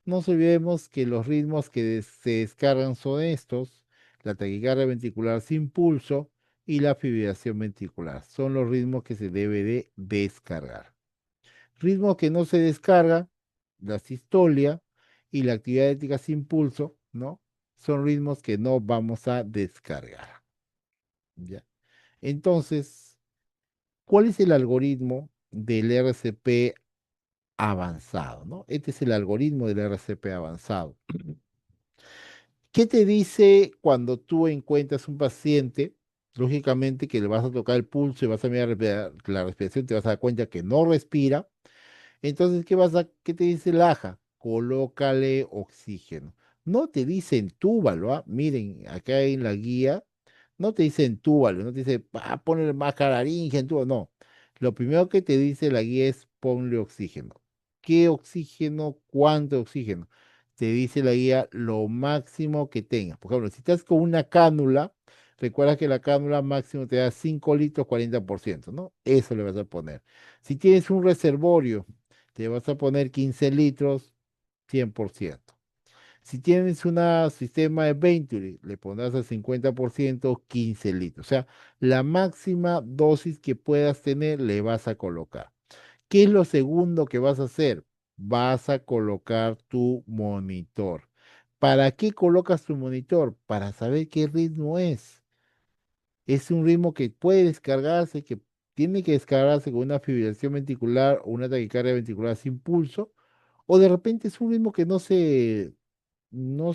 No nos olvidemos que los ritmos que se descargan son estos: la taquicardia ventricular sin pulso y la fibrilación ventricular. Son los ritmos que se debe de descargar. Ritmo que no se descarga, la sistolia y la actividad eléctrica sin pulso, ¿no? Son ritmos que no vamos a descargar, ¿ya? Entonces, ¿cuál es el algoritmo del RCP avanzado, ¿no? Este es el algoritmo del RCP avanzado. ¿Qué te dice cuando tú encuentras un paciente? Lógicamente que le vas a tocar el pulso y vas a mirar la respiración, te vas a dar cuenta que no respira. Entonces, ¿qué te dice el AJA? Colócale oxígeno. No te dice entúbalo, ¿ah? Miren, acá en la guía, no te dice entúbalo, no te dice, ponle más laringe, entúbalo, no. Lo primero que te dice la guía es ponle oxígeno. ¿Qué oxígeno? ¿Cuánto oxígeno? Te dice la guía lo máximo que tengas. Por ejemplo, si estás con una cánula, recuerda que la cánula máximo te da 5 litros, 40%, ¿no? Eso le vas a poner. Si tienes un reservorio, te vas a poner 15 litros, 100%. Si tienes un sistema de Venturi, le pondrás al 50%, 15 litros. O sea, la máxima dosis que puedas tener le vas a colocar. ¿Qué es lo segundo que vas a hacer? Vas a colocar tu monitor. ¿Para qué colocas tu monitor? Para saber qué ritmo es. Es un ritmo que puede descargarse, que tiene que descargarse con una fibrilación ventricular o una taquicardia ventricular sin pulso, o de repente es un ritmo que no se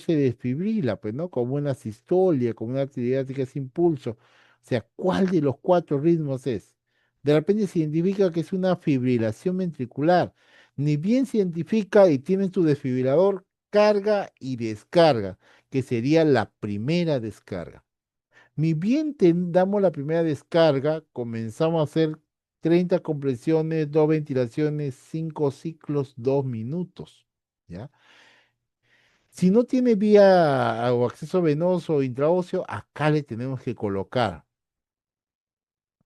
desfibrila, pues, ¿no? Como una sistolia, como una actividad eléctrica sin pulso. O sea, ¿cuál de los cuatro ritmos es? De repente se identifica que es una fibrilación ventricular. Ni bien se identifica y tienes tu desfibrilador, carga y descarga, que sería la primera descarga. Ni bien damos la primera descarga, comenzamos a hacer 30 compresiones, 2 ventilaciones, 5 ciclos, 2 minutos, ¿ya? Si no tiene vía o acceso venoso o intraóseo, acá le tenemos que colocar.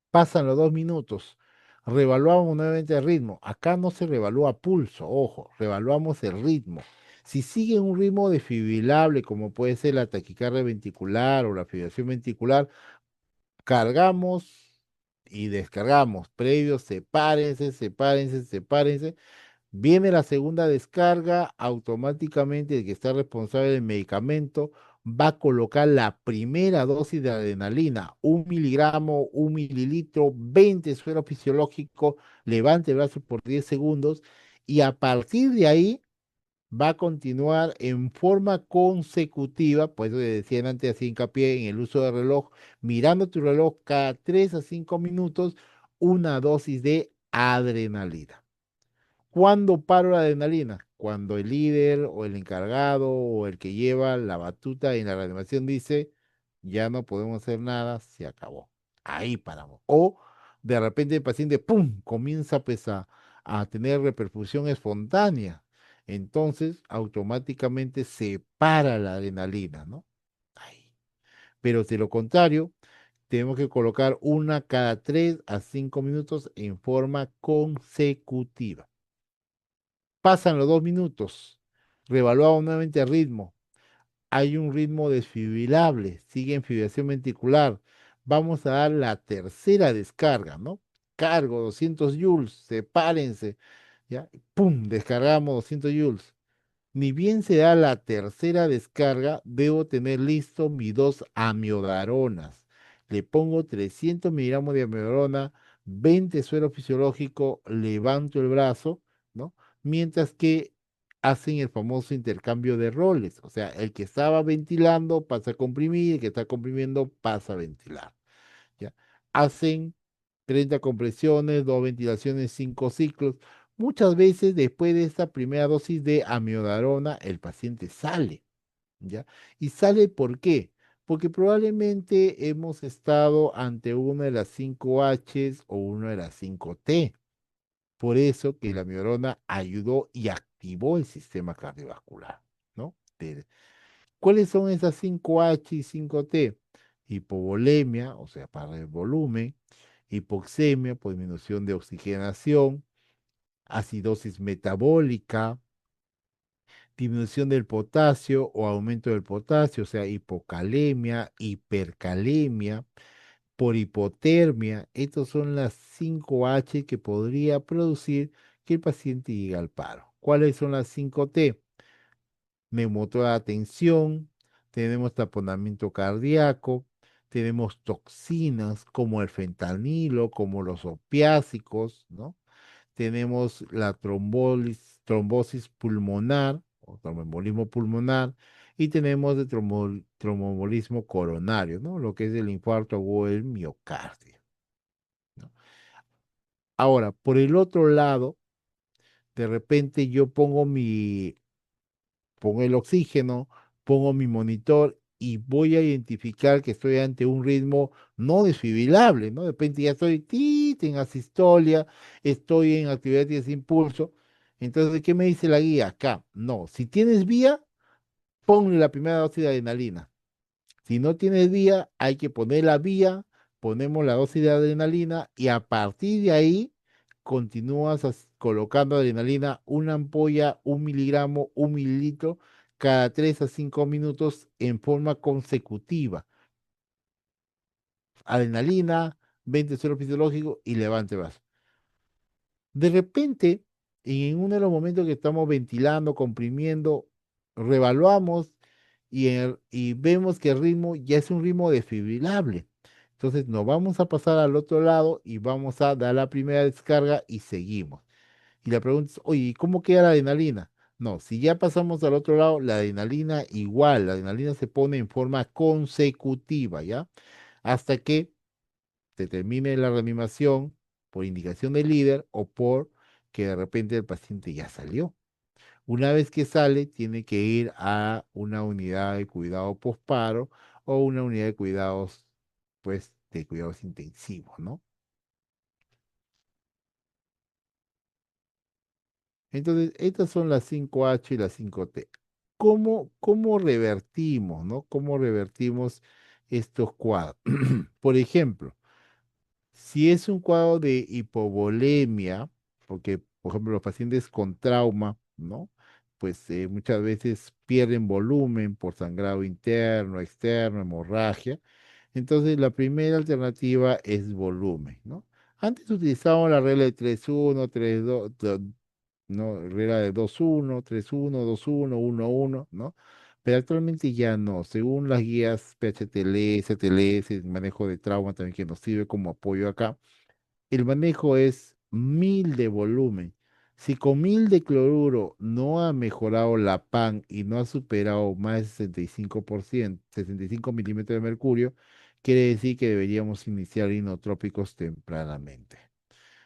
Pasan los 2 minutos, revaluamos nuevamente el ritmo. Acá no se revalúa pulso, ojo, revaluamos el ritmo. Si sigue un ritmo desfibrilable, como puede ser la taquicardia ventricular o la fibrilación ventricular, cargamos y descargamos. Previos, sepárense, sepárense, sepárense. Viene la segunda descarga, automáticamente el que está responsable del medicamento va a colocar la primera dosis de adrenalina, 1 miligramo, 1 mililitro, 20 suero fisiológico, levante el brazo por 10 segundos y a partir de ahí va a continuar en forma consecutiva, pues eso le decían antes, así hincapié en el uso del reloj, mirando tu reloj cada 3 a 5 minutos, una dosis de adrenalina. ¿Cuándo paro la adrenalina? Cuando el líder o el encargado o el que lleva la batuta en la reanimación dice, ya no podemos hacer nada, se acabó. Ahí paramos. O de repente el paciente, ¡pum!, comienza pues, a tener reperfusión espontánea. Entonces, automáticamente se para la adrenalina, ¿no? Ahí. Pero de lo contrario, tenemos que colocar una cada 3 a 5 minutos en forma consecutiva. Pasan los 2 minutos, revaluamos nuevamente el ritmo. Hay un ritmo desfibrilable, sigue en fibrilación ventricular. Vamos a dar la tercera descarga, ¿no? Cargo 200 joules, sepárense, ¿ya? ¡Pum! Descargamos 200 joules. Ni bien se da la tercera descarga, debo tener listo mis dos amiodaronas. Le pongo 300 miligramos de amiodarona, 20 suero fisiológico, levanto el brazo, ¿no? Mientras que hacen el famoso intercambio de roles. O sea, el que estaba ventilando pasa a comprimir, el que está comprimiendo pasa a ventilar. ¿Ya? Hacen 30 compresiones, 2 ventilaciones, 5 ciclos. Muchas veces después de esta primera dosis de amiodarona, el paciente sale, ¿ya? ¿Y sale por qué? Porque probablemente hemos estado ante una de las 5 Hs o una de las 5 T. Por eso que la amiodarona ayudó y activó el sistema cardiovascular, ¿no? ¿Cuáles son esas 5H y 5T? Hipovolemia, o sea, para el volumen, hipoxemia por disminución de oxigenación, acidosis metabólica, disminución del potasio o aumento del potasio, o sea, hipocalemia, hipercalemia, por hipotermia. Estas son las 5H que podría producir que el paciente llegue al paro. ¿Cuáles son las 5T? Neumotoda tensión, tenemos taponamiento cardíaco, tenemos toxinas como el fentanilo, como los opiácicos, ¿no? Tenemos la trombosis pulmonar o tromboembolismo pulmonar y tenemos el tromboembolismo coronario, ¿no? Lo que es el infarto agudo del miocardio, ¿no? Ahora, por el otro lado, de repente yo pongo el oxígeno, pongo mi monitor y voy a identificar que estoy ante un ritmo no desfibrilable, ¿no? De repente ya estoy en asistolia, estoy en actividad de impulso. Entonces, ¿qué me dice la guía? Acá, no, si tienes vía, ponle la primera dosis de adrenalina. Si no tienes vía, hay que poner la vía, ponemos la dosis de adrenalina y a partir de ahí continúas colocando adrenalina, una ampolla, 1 miligramo, 1 mililitro, cada 3 a 5 minutos en forma consecutiva. Adrenalina, 20 suero fisiológico y levante vaso. De repente, en uno de los momentos que estamos ventilando, comprimiendo, revaluamos y vemos que el ritmo ya es un ritmo desfibrilable. Entonces nos vamos a pasar al otro lado y vamos a dar la primera descarga y seguimos. Y la pregunta es, oye, ¿y cómo queda la adrenalina? No, si ya pasamos al otro lado, la adrenalina igual, la adrenalina se pone en forma consecutiva, ¿ya? Hasta que se termine la reanimación por indicación del líder o por que de repente el paciente ya salió. Una vez que sale, tiene que ir a una unidad de cuidado postparo o una unidad de cuidados, pues, de cuidados intensivos, ¿no? Entonces, estas son las 5H y las 5T. ¿Cómo revertimos, ¿no? ¿Cómo revertimos estos cuadros? Por ejemplo, si es un cuadro de hipovolemia, porque, por ejemplo, los pacientes con trauma, ¿no? Pues muchas veces pierden volumen por sangrado interno, externo, hemorragia. Entonces, la primera alternativa es volumen, ¿no? Antes utilizábamos la regla de 3-1, 3-2, ¿no? Regla de 2-1, 3-1, 2-1, 1-1, ¿no? Pero actualmente ya no. Según las guías PHTLS, CTLS, el manejo de trauma también que nos sirve como apoyo acá, el manejo es 1000 de volumen. Si con 1000 de cloruro no ha mejorado la PAN y no ha superado más de 65%, 65 milímetros de mercurio, quiere decir que deberíamos iniciar inotrópicos tempranamente.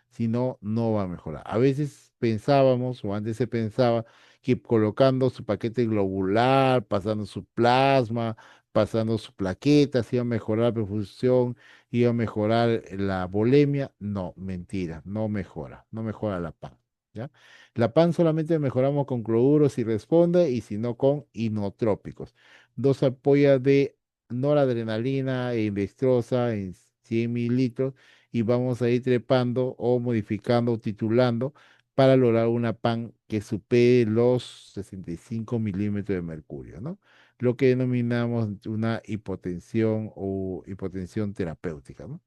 Si no, no va a mejorar. A veces pensábamos, o antes se pensaba, que colocando su paquete globular, pasando su plasma, pasando su plaqueta, se iba a mejorar la perfusión, iba a mejorar la volemia. No, mentira, no mejora, no mejora la PAN. ¿Ya? La PAN solamente mejoramos con cloruro si responde y si no con inotrópicos. Dos ampollas de noradrenalina e indextrosa en 100 mililitros y vamos a ir trepando o modificando o titulando para lograr una PAN que supere los 65 milímetros de mercurio, ¿no? Lo que denominamos una hipotensión o hipotensión terapéutica, ¿no?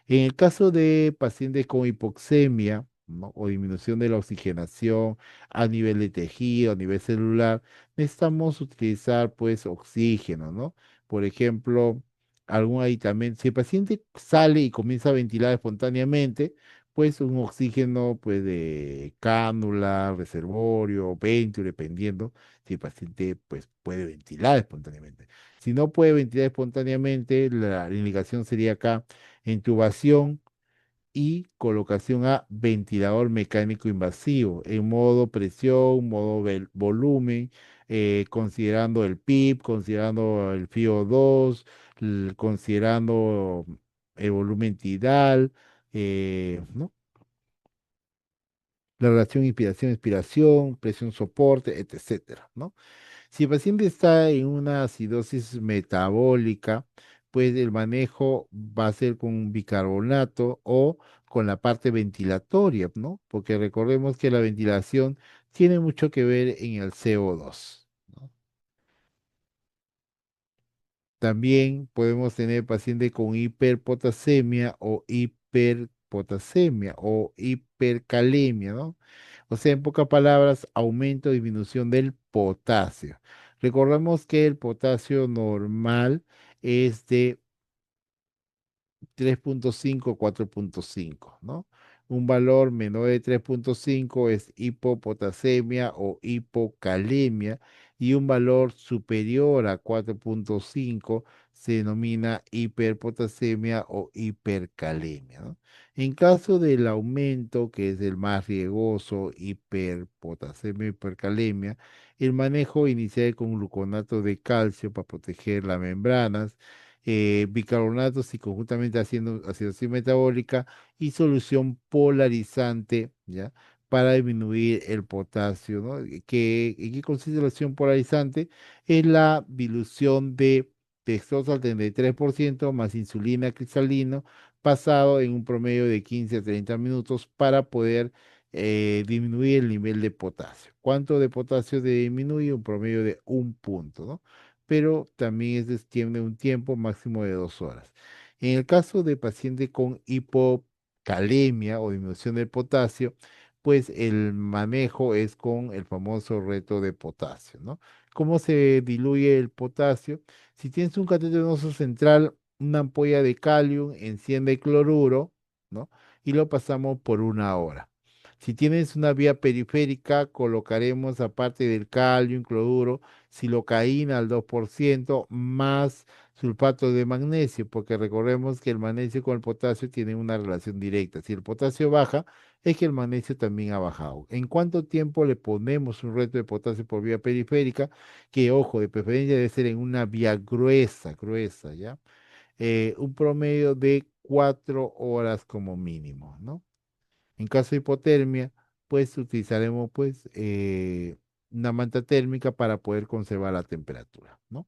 En el caso de pacientes con hipoxemia, ¿no? O disminución de la oxigenación a nivel de tejido, a nivel celular, necesitamos utilizar pues oxígeno, ¿no? Por ejemplo, algún aditamento. Si el paciente sale y comienza a ventilar espontáneamente, pues un oxígeno pues de cánula, reservorio, ventio, dependiendo si el paciente pues puede ventilar espontáneamente. Si no puede ventilar espontáneamente, la indicación sería acá intubación y colocación a ventilador mecánico invasivo en modo presión, modo volumen, considerando el PIB, considerando el FiO2, considerando el volumen tidal, ¿no? La relación inspiración-expiración, presión soporte, etcétera, ¿no? Si el paciente está en una acidosis metabólica, pues el manejo va a ser con bicarbonato o con la parte ventilatoria, ¿no? Porque recordemos que la ventilación tiene mucho que ver en el CO2, ¿no? También podemos tener pacientes con hiperpotasemia o hiperpotasemia o hipercalemia, ¿no? O sea, en pocas palabras, aumento o disminución del potasio. Recordemos que el potasio normal es de 3,5, 4,5, ¿no? Un valor menor de 3,5 es hipopotasemia o hipocalemia y un valor superior a 4,5 se denomina hiperpotasemia o hipercalemia, ¿no? En caso del aumento, que es el más riesgoso, hiperpotasemia, hipercalemia, el manejo inicial con gluconato de calcio para proteger las membranas, bicarbonatos y conjuntamente haciendo acidosis metabólica y solución polarizante, ¿ya? Para disminuir el potasio, ¿no? ¿En qué consiste la solución polarizante? Es la dilución de dextrosa al 33% más insulina cristalino pasado en un promedio de 15 a 30 minutos para poder disminuir el nivel de potasio. ¿Cuánto de potasio disminuye? Un promedio de 1 punto, ¿no? Pero también tiene un tiempo máximo de 2 horas. En el caso de paciente con hipocalemia o disminución del potasio, pues el manejo es con el famoso reto de potasio, ¿no? ¿Cómo se diluye el potasio? Si tienes un catéter venoso central, una ampolla de calium en 100 de cloruro, ¿no? Y lo pasamos por 1 hora. Si tienes una vía periférica, colocaremos aparte del calium, cloruro, silocaína al 2% más sulfato de magnesio, porque recordemos que el magnesio con el potasio tienen una relación directa. Si el potasio baja, es que el magnesio también ha bajado. ¿En cuánto tiempo le ponemos un reto de potasio por vía periférica? Que, ojo, de preferencia debe ser en una vía gruesa, gruesa, ¿ya? Un promedio de 4 horas como mínimo, ¿no? En caso de hipotermia, pues utilizaremos pues una manta térmica para poder conservar la temperatura, ¿no?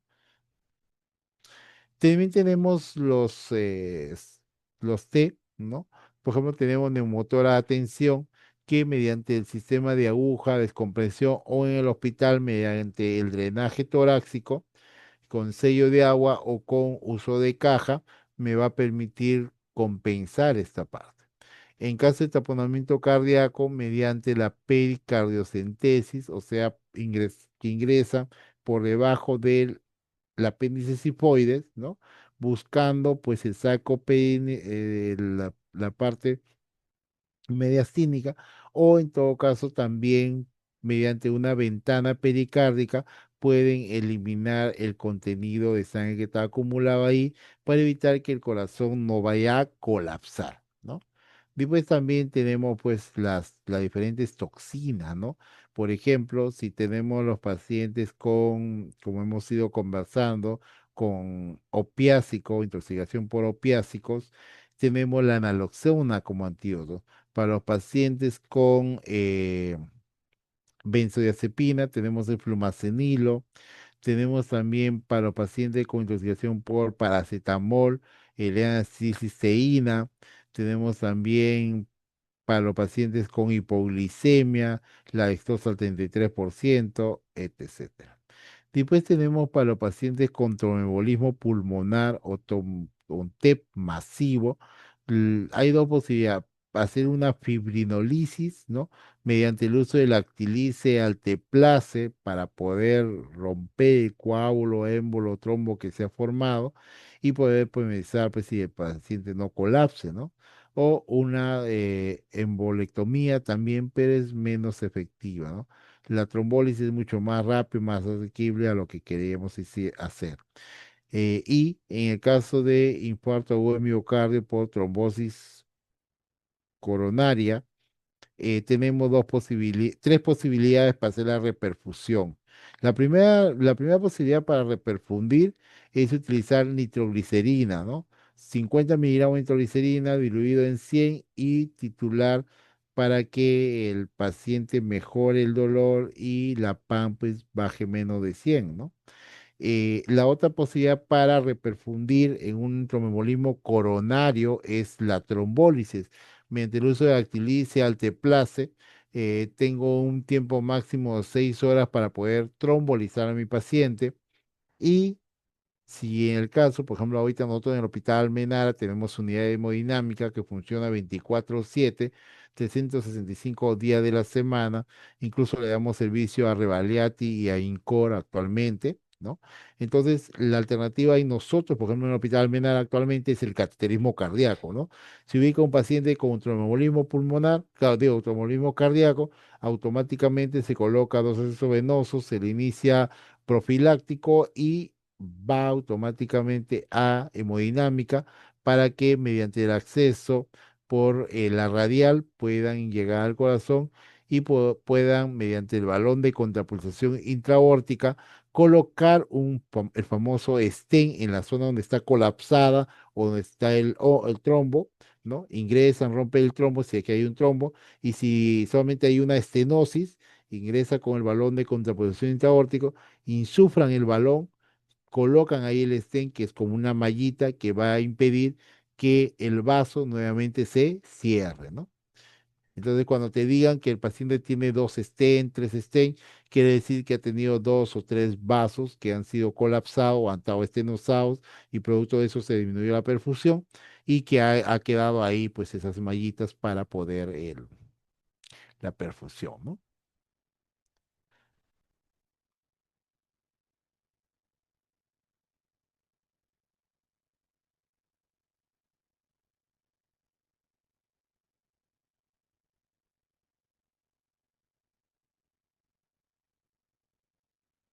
También tenemos los T, ¿no? Por ejemplo, tenemos neumotora a tensión que mediante el sistema de aguja, descompresión o en el hospital mediante el drenaje torácico con sello de agua o con uso de caja me va a permitir compensar esta parte. En caso de taponamiento cardíaco, mediante la pericardiocentesis, o sea, que ingresa por debajo del apéndice sifoides, ¿no? Buscando pues el saco la parte mediastínica, o en todo caso también mediante una ventana pericárdica pueden eliminar el contenido de sangre que está acumulado ahí para evitar que el corazón no vaya a colapsar, ¿no? Después también tenemos pues las diferentes toxinas, ¿no? Por ejemplo, si tenemos los pacientes con, como hemos ido conversando, con opiácico, intoxicación por opiácicos, tenemos la naloxona como antídoto. Para los pacientes con benzodiazepina tenemos el flumacenilo. Tenemos también para los pacientes con intoxicación por paracetamol, L-cisteína. Tenemos también para los pacientes con hipoglicemia, la dextrosa al 33%, etcétera. Después tenemos para los pacientes con tromboembolismo pulmonar o un TEP masivo, hay dos posibilidades: hacer una fibrinolisis, ¿no? Mediante el uso de lactilice alteplase para poder romper el coágulo, émbolo, trombo que se ha formado y poder pensar pues, si el paciente no colapse, ¿no? O una embolectomía también, pero es menos efectiva, ¿no? La trombólisis es mucho más rápido, más asequible a lo que queríamos hacer. Y en el caso de infarto agudo de miocardio por trombosis coronaria, tenemos tres posibilidades para hacer la reperfusión. La primera posibilidad para reperfundir es utilizar nitroglicerina, ¿no? 50 miligramos de nitroglicerina diluido en 100 y titular para que el paciente mejore el dolor y la PAN pues baje menos de 100, ¿no? La otra posibilidad para reperfundir en un tromboembolismo coronario es la trombólisis. Mediante el uso de Actilis alteplase, tengo un tiempo máximo de 6 horas para poder trombolizar a mi paciente y si en el caso, por ejemplo, ahorita nosotros en el Hospital Almenara tenemos unidad de hemodinámica que funciona 24/7, 365 días de la semana, incluso le damos servicio a Revaliati y a Incor actualmente, ¿no? Entonces, la alternativa y nosotros, por ejemplo, en el Hospital Almenara actualmente es el cateterismo cardíaco, ¿no? Si ubica un paciente con tromboembolismo pulmonar, claro, digo, tromboembolismo cardíaco, automáticamente se coloca dos accesos venosos, se le inicia profiláctico y va automáticamente a hemodinámica para que mediante el acceso por la radial puedan llegar al corazón y puedan, mediante el balón de contrapulsación intraórtica, colocar el famoso stent en la zona donde está colapsada o donde está el trombo, ¿no? Ingresan, rompen el trombo si aquí hay un trombo y si solamente hay una estenosis, ingresa con el balón de contrapulsación intraórtico, insuflan el balón, colocan ahí el stent, que es como una mallita que va a impedir que el vaso nuevamente se cierre, ¿no? Entonces, cuando te digan que el paciente tiene dos stent, tres stent, quiere decir que ha tenido dos o tres vasos que han sido colapsados o han estado estenosados y producto de eso se disminuyó la perfusión y que ha quedado ahí pues esas mallitas para poder la perfusión, ¿no?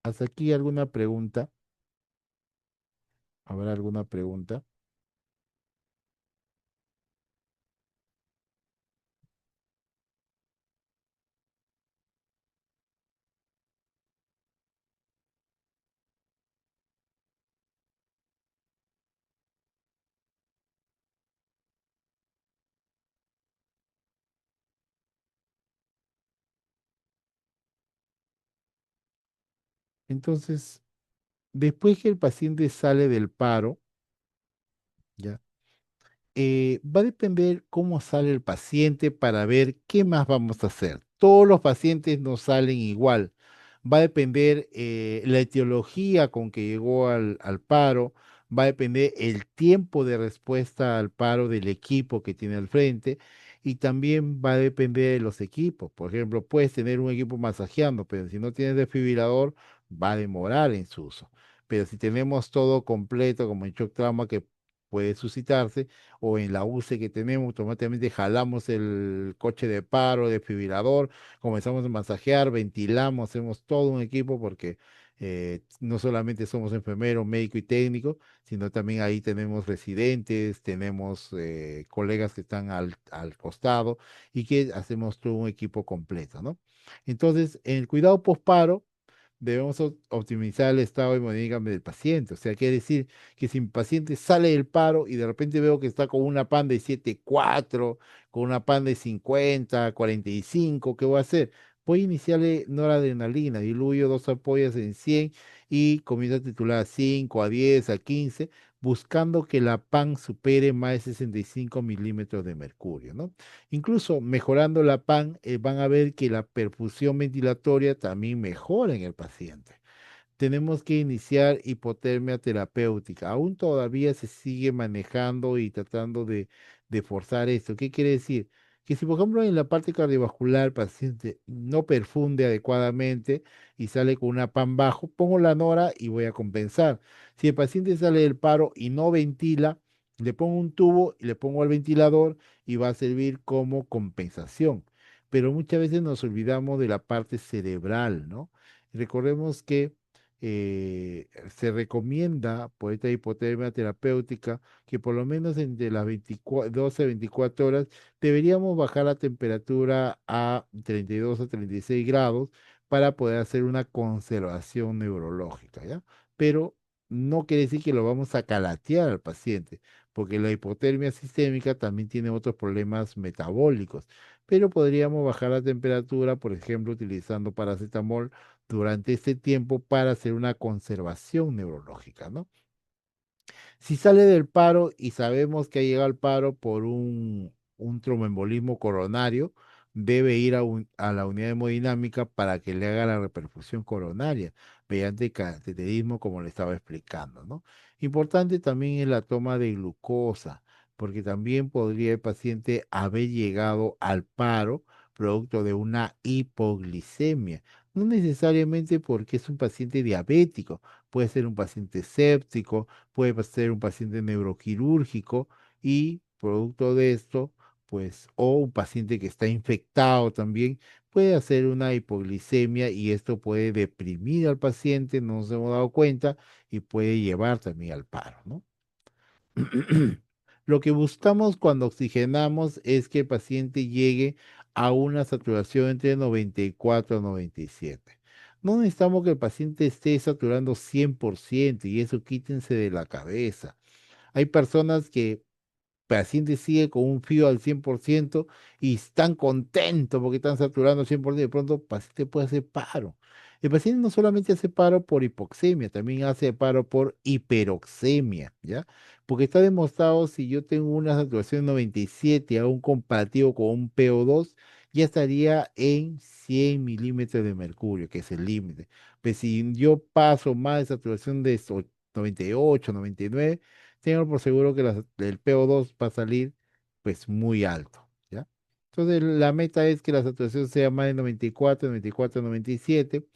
¿Hasta aquí alguna pregunta? ¿Habrá alguna pregunta? Entonces, después que el paciente sale del paro, ¿ya? Va a depender cómo sale el paciente para ver qué más vamos a hacer. Todos los pacientes no salen igual. Va a depender la etiología con que llegó al paro, va a depender el tiempo de respuesta al paro del equipo que tiene al frente y también va a depender de los equipos. Por ejemplo, puedes tener un equipo masajeando, pero si no tienes desfibrilador, va a demorar en su uso. Pero si tenemos todo completo, como en shock trauma, que puede suscitarse, o en la UCI que tenemos, automáticamente jalamos el coche de paro, desfibrilador, comenzamos a masajear, ventilamos, hacemos todo un equipo porque no solamente somos enfermeros, médico y técnico, sino también ahí tenemos residentes, tenemos colegas que están al costado y que hacemos todo un equipo completo, ¿no? Entonces, en el cuidado postparo, debemos optimizar el estado hemodinámico del paciente. O sea, quiere decir que si mi paciente sale del paro y de repente veo que está con una PAN de 7,4, con una PAN de 50, 45, ¿qué voy a hacer? Voy a iniciarle noradrenalina, diluyo dos ampollas en 100 y comienzo a titular a 5, a 10, a 15, buscando que la PAN supere más de 65 milímetros de mercurio, ¿no? Incluso mejorando la PAN, van a ver que la perfusión ventilatoria también mejora en el paciente. Tenemos que iniciar hipotermia terapéutica. Aún todavía se sigue manejando y tratando de forzar esto. ¿Qué quiere decir? Que si, por ejemplo, en la parte cardiovascular el paciente no perfunde adecuadamente y sale con una PAN bajo, pongo la nora y voy a compensar. Si el paciente sale del paro y no ventila, le pongo un tubo y le pongo al ventilador y va a servir como compensación. Pero muchas veces nos olvidamos de la parte cerebral, ¿no? Recordemos que se recomienda por esta hipotermia terapéutica que por lo menos entre las 24 12 a 24 horas deberíamos bajar la temperatura a 32 a 36 grados para poder hacer una conservación neurológica, ¿ya? Pero no quiere decir que lo vamos a calatear al paciente. porque la hipotermia sistémica también tiene otros problemas metabólicos, pero podríamos bajar la temperatura, por ejemplo, utilizando paracetamol durante este tiempo para hacer una conservación neurológica, ¿no? Si sale del paro y sabemos que ha llegado al paro por un tromboembolismo coronario, debe ir a la unidad de hemodinámica para que le haga la reperfusión coronaria mediante cateterismo, como le estaba explicando, ¿no? Importante también es la toma de glucosa, porque también podría el paciente haber llegado al paro producto de una hipoglicemia. No necesariamente porque es un paciente diabético, puede ser un paciente séptico, puede ser un paciente neuroquirúrgico y producto de esto, pues, o un paciente que está infectado también, puede hacer una hipoglicemia y esto puede deprimir al paciente, no nos hemos dado cuenta, y puede llevar también al paro, ¿no? Lo que buscamos cuando oxigenamos es que el paciente llegue a una saturación entre 94 y 97. No necesitamos que el paciente esté saturando 100% y eso quítense de la cabeza. Hay personas que paciente sigue con un fío al 100% y están contentos porque están saturando al 100%, de pronto el paciente puede hacer paro. El paciente no solamente hace paro por hipoxemia, también hace paro por hiperoxemia, ¿ya? Porque está demostrado, si yo tengo una saturación de 97 y hago un comparativo con un PO2, ya estaría en 100 milímetros de mercurio, que es el límite. Pero si yo paso más de saturación de 98, 99, tengo por seguro que el PO2 va a salir pues muy alto, ¿ya? Entonces la meta es que la saturación sea más de 94, 94, 97.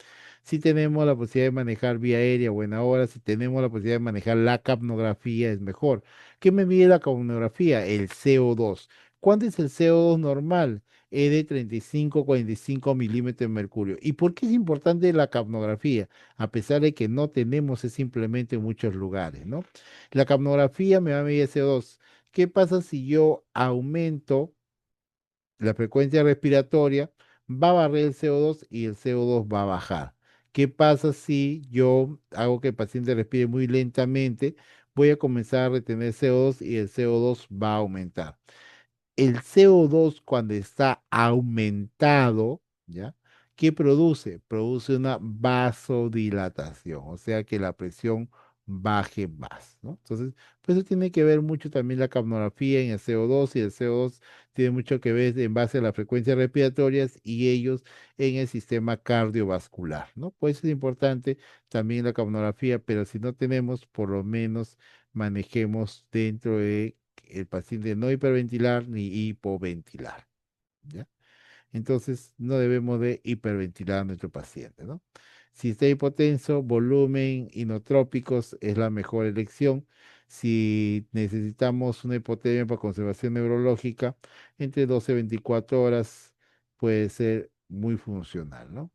Si tenemos la posibilidad de manejar vía aérea, buena hora. Si tenemos la posibilidad de manejar la capnografía, es mejor. ¿Qué me mide la capnografía? El CO2. ¿Cuánto es el CO2 normal? Es de 35, 45 milímetros de mercurio. ¿Y por qué es importante la capnografía? A pesar de que no tenemos ese implemento en muchos lugares, ¿no? La capnografía me va a medir CO2. ¿Qué pasa si yo aumento la frecuencia respiratoria? Va a barrer el CO2 y el CO2 va a bajar. ¿Qué pasa si yo hago que el paciente respire muy lentamente? Voy a comenzar a retener CO2 y el CO2 va a aumentar. El CO2 cuando está aumentado, ¿ya? ¿Qué produce? Produce una vasodilatación, o sea que la presión baje más, ¿no? Entonces, pues eso tiene que ver mucho también la capnografía en el CO2 y el CO2 tiene mucho que ver en base a las frecuencias respiratorias y ellos en el sistema cardiovascular, ¿no? Pues es importante también la capnografía, pero si no tenemos, por lo menos manejemos dentro de el paciente no hiperventilar ni hipoventilar, ¿ya? Entonces, no debemos de hiperventilar a nuestro paciente, ¿no? Si está hipotenso, volumen, inotrópicos es la mejor elección. Si necesitamos una hipotermia para conservación neurológica, entre 12 y 24 horas puede ser muy funcional, ¿no?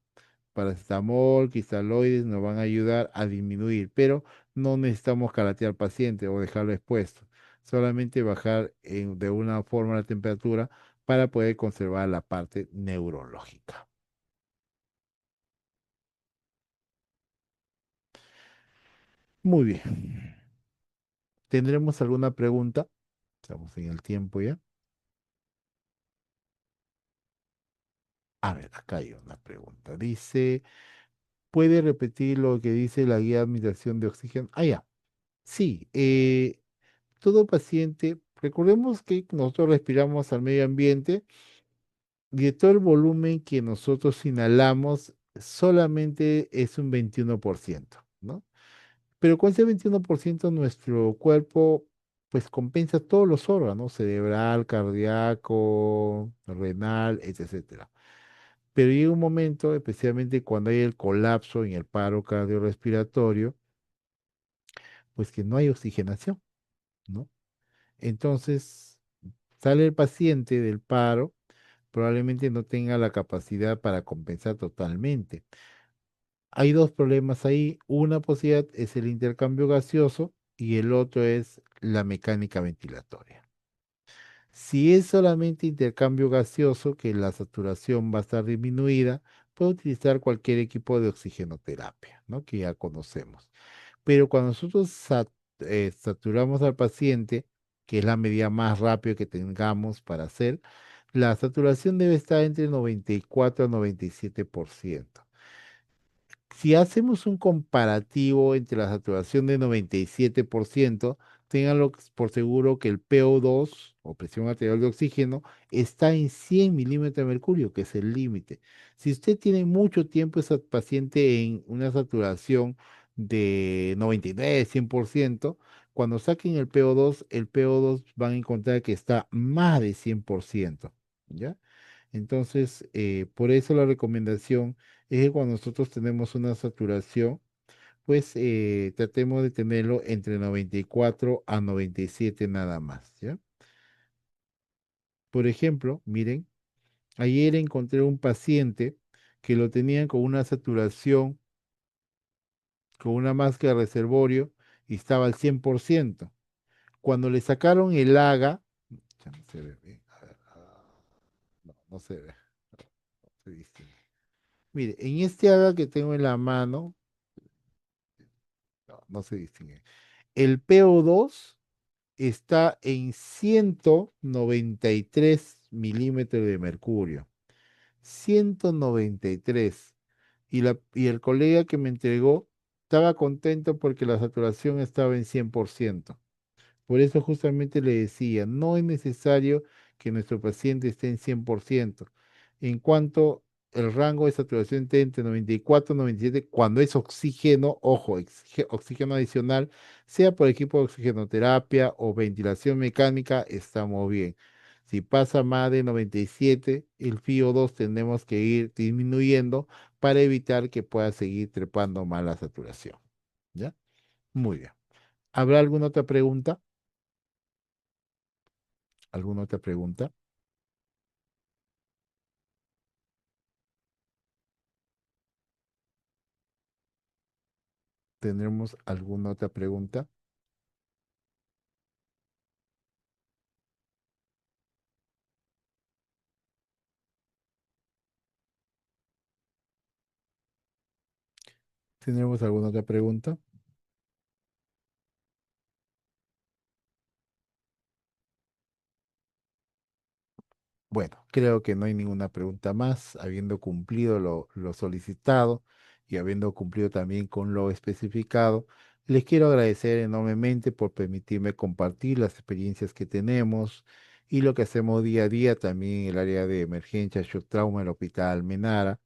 Paracetamol, cristaloides nos van a ayudar a disminuir, pero no necesitamos calatear al paciente o dejarlo expuesto, solamente bajar de una forma la temperatura para poder conservar la parte neurológica. Muy bien. ¿Tendremos alguna pregunta? Estamos en el tiempo ya. A ver, acá hay una pregunta. Dice, ¿puede repetir lo que dice la guía de administración de oxígeno? Ah, ya. Sí, todo paciente, recordemos que nosotros respiramos al medio ambiente y de todo el volumen que nosotros inhalamos, solamente es un 21%, ¿no? Pero con ese 21% nuestro cuerpo pues compensa todos los órganos, cerebral, cardíaco, renal, etcétera. Pero llega un momento, especialmente cuando hay el colapso en el paro cardiorrespiratorio, pues que no hay oxigenación, ¿no? Entonces, sale el paciente del paro, probablemente no tenga la capacidad para compensar totalmente. Hay dos problemas ahí. Una posibilidad es el intercambio gaseoso y el otro es la mecánica ventilatoria. Si es solamente intercambio gaseoso, que la saturación va a estar disminuida, puede utilizar cualquier equipo de oxigenoterapia, ¿no? Que ya conocemos. Pero cuando nosotros saturamos al paciente, que es la medida más rápida que tengamos para hacer, la saturación debe estar entre 94 a 97%. Si hacemos un comparativo entre la saturación de 97%, ténganlo por seguro que el PO2 o presión arterial de oxígeno está en 100 milímetros de mercurio, que es el límite. Si usted tiene mucho tiempo esa paciente en una saturación de 99, 100%, cuando saquen el PO2 van a encontrar que está más de 100%, ¿ya? Entonces, por eso la recomendación es que cuando nosotros tenemos una saturación, pues tratemos de tenerlo entre 94 a 97 nada más, ¿ya? Por ejemplo, miren, ayer encontré un paciente que lo tenían con una saturación, con una máscara de reservorio y estaba al 100%. Cuando le sacaron el AGA, ya no se ve bien, a ver, no, no se ve, no se distingue. Mire, en este AGA que tengo en la mano, no, no se distingue. El PO2 está en 193 milímetros de mercurio. 193. Y el colega que me entregó estaba contento porque la saturación estaba en 100%. Por eso justamente le decía, no es necesario que nuestro paciente esté en 100%. En cuanto el rango de saturación esté entre 94 y 97, cuando es oxígeno, ojo, oxígeno adicional, sea por equipo de oxigenoterapia o ventilación mecánica, estamos bien. Si pasa más de 97, el FiO2 tenemos que ir disminuyendo para evitar que pueda seguir trepando más la saturación. ¿Ya? Muy bien. ¿Habrá alguna otra pregunta? ¿Alguna otra pregunta? ¿Tenemos alguna otra pregunta? ¿Tenemos alguna otra pregunta? Bueno, creo que no hay ninguna pregunta más, habiendo cumplido lo solicitado y habiendo cumplido también con lo especificado. Les quiero agradecer enormemente por permitirme compartir las experiencias que tenemos y lo que hacemos día a día también en el área de emergencia, shock trauma, el Hospital Menara.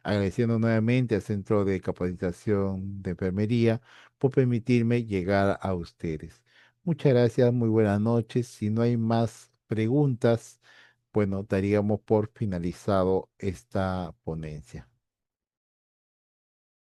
Agradeciendo nuevamente al Centro de Capacitación de Enfermería por permitirme llegar a ustedes. Muchas gracias, muy buenas noches. Si no hay más preguntas, bueno, daríamos por finalizado esta ponencia.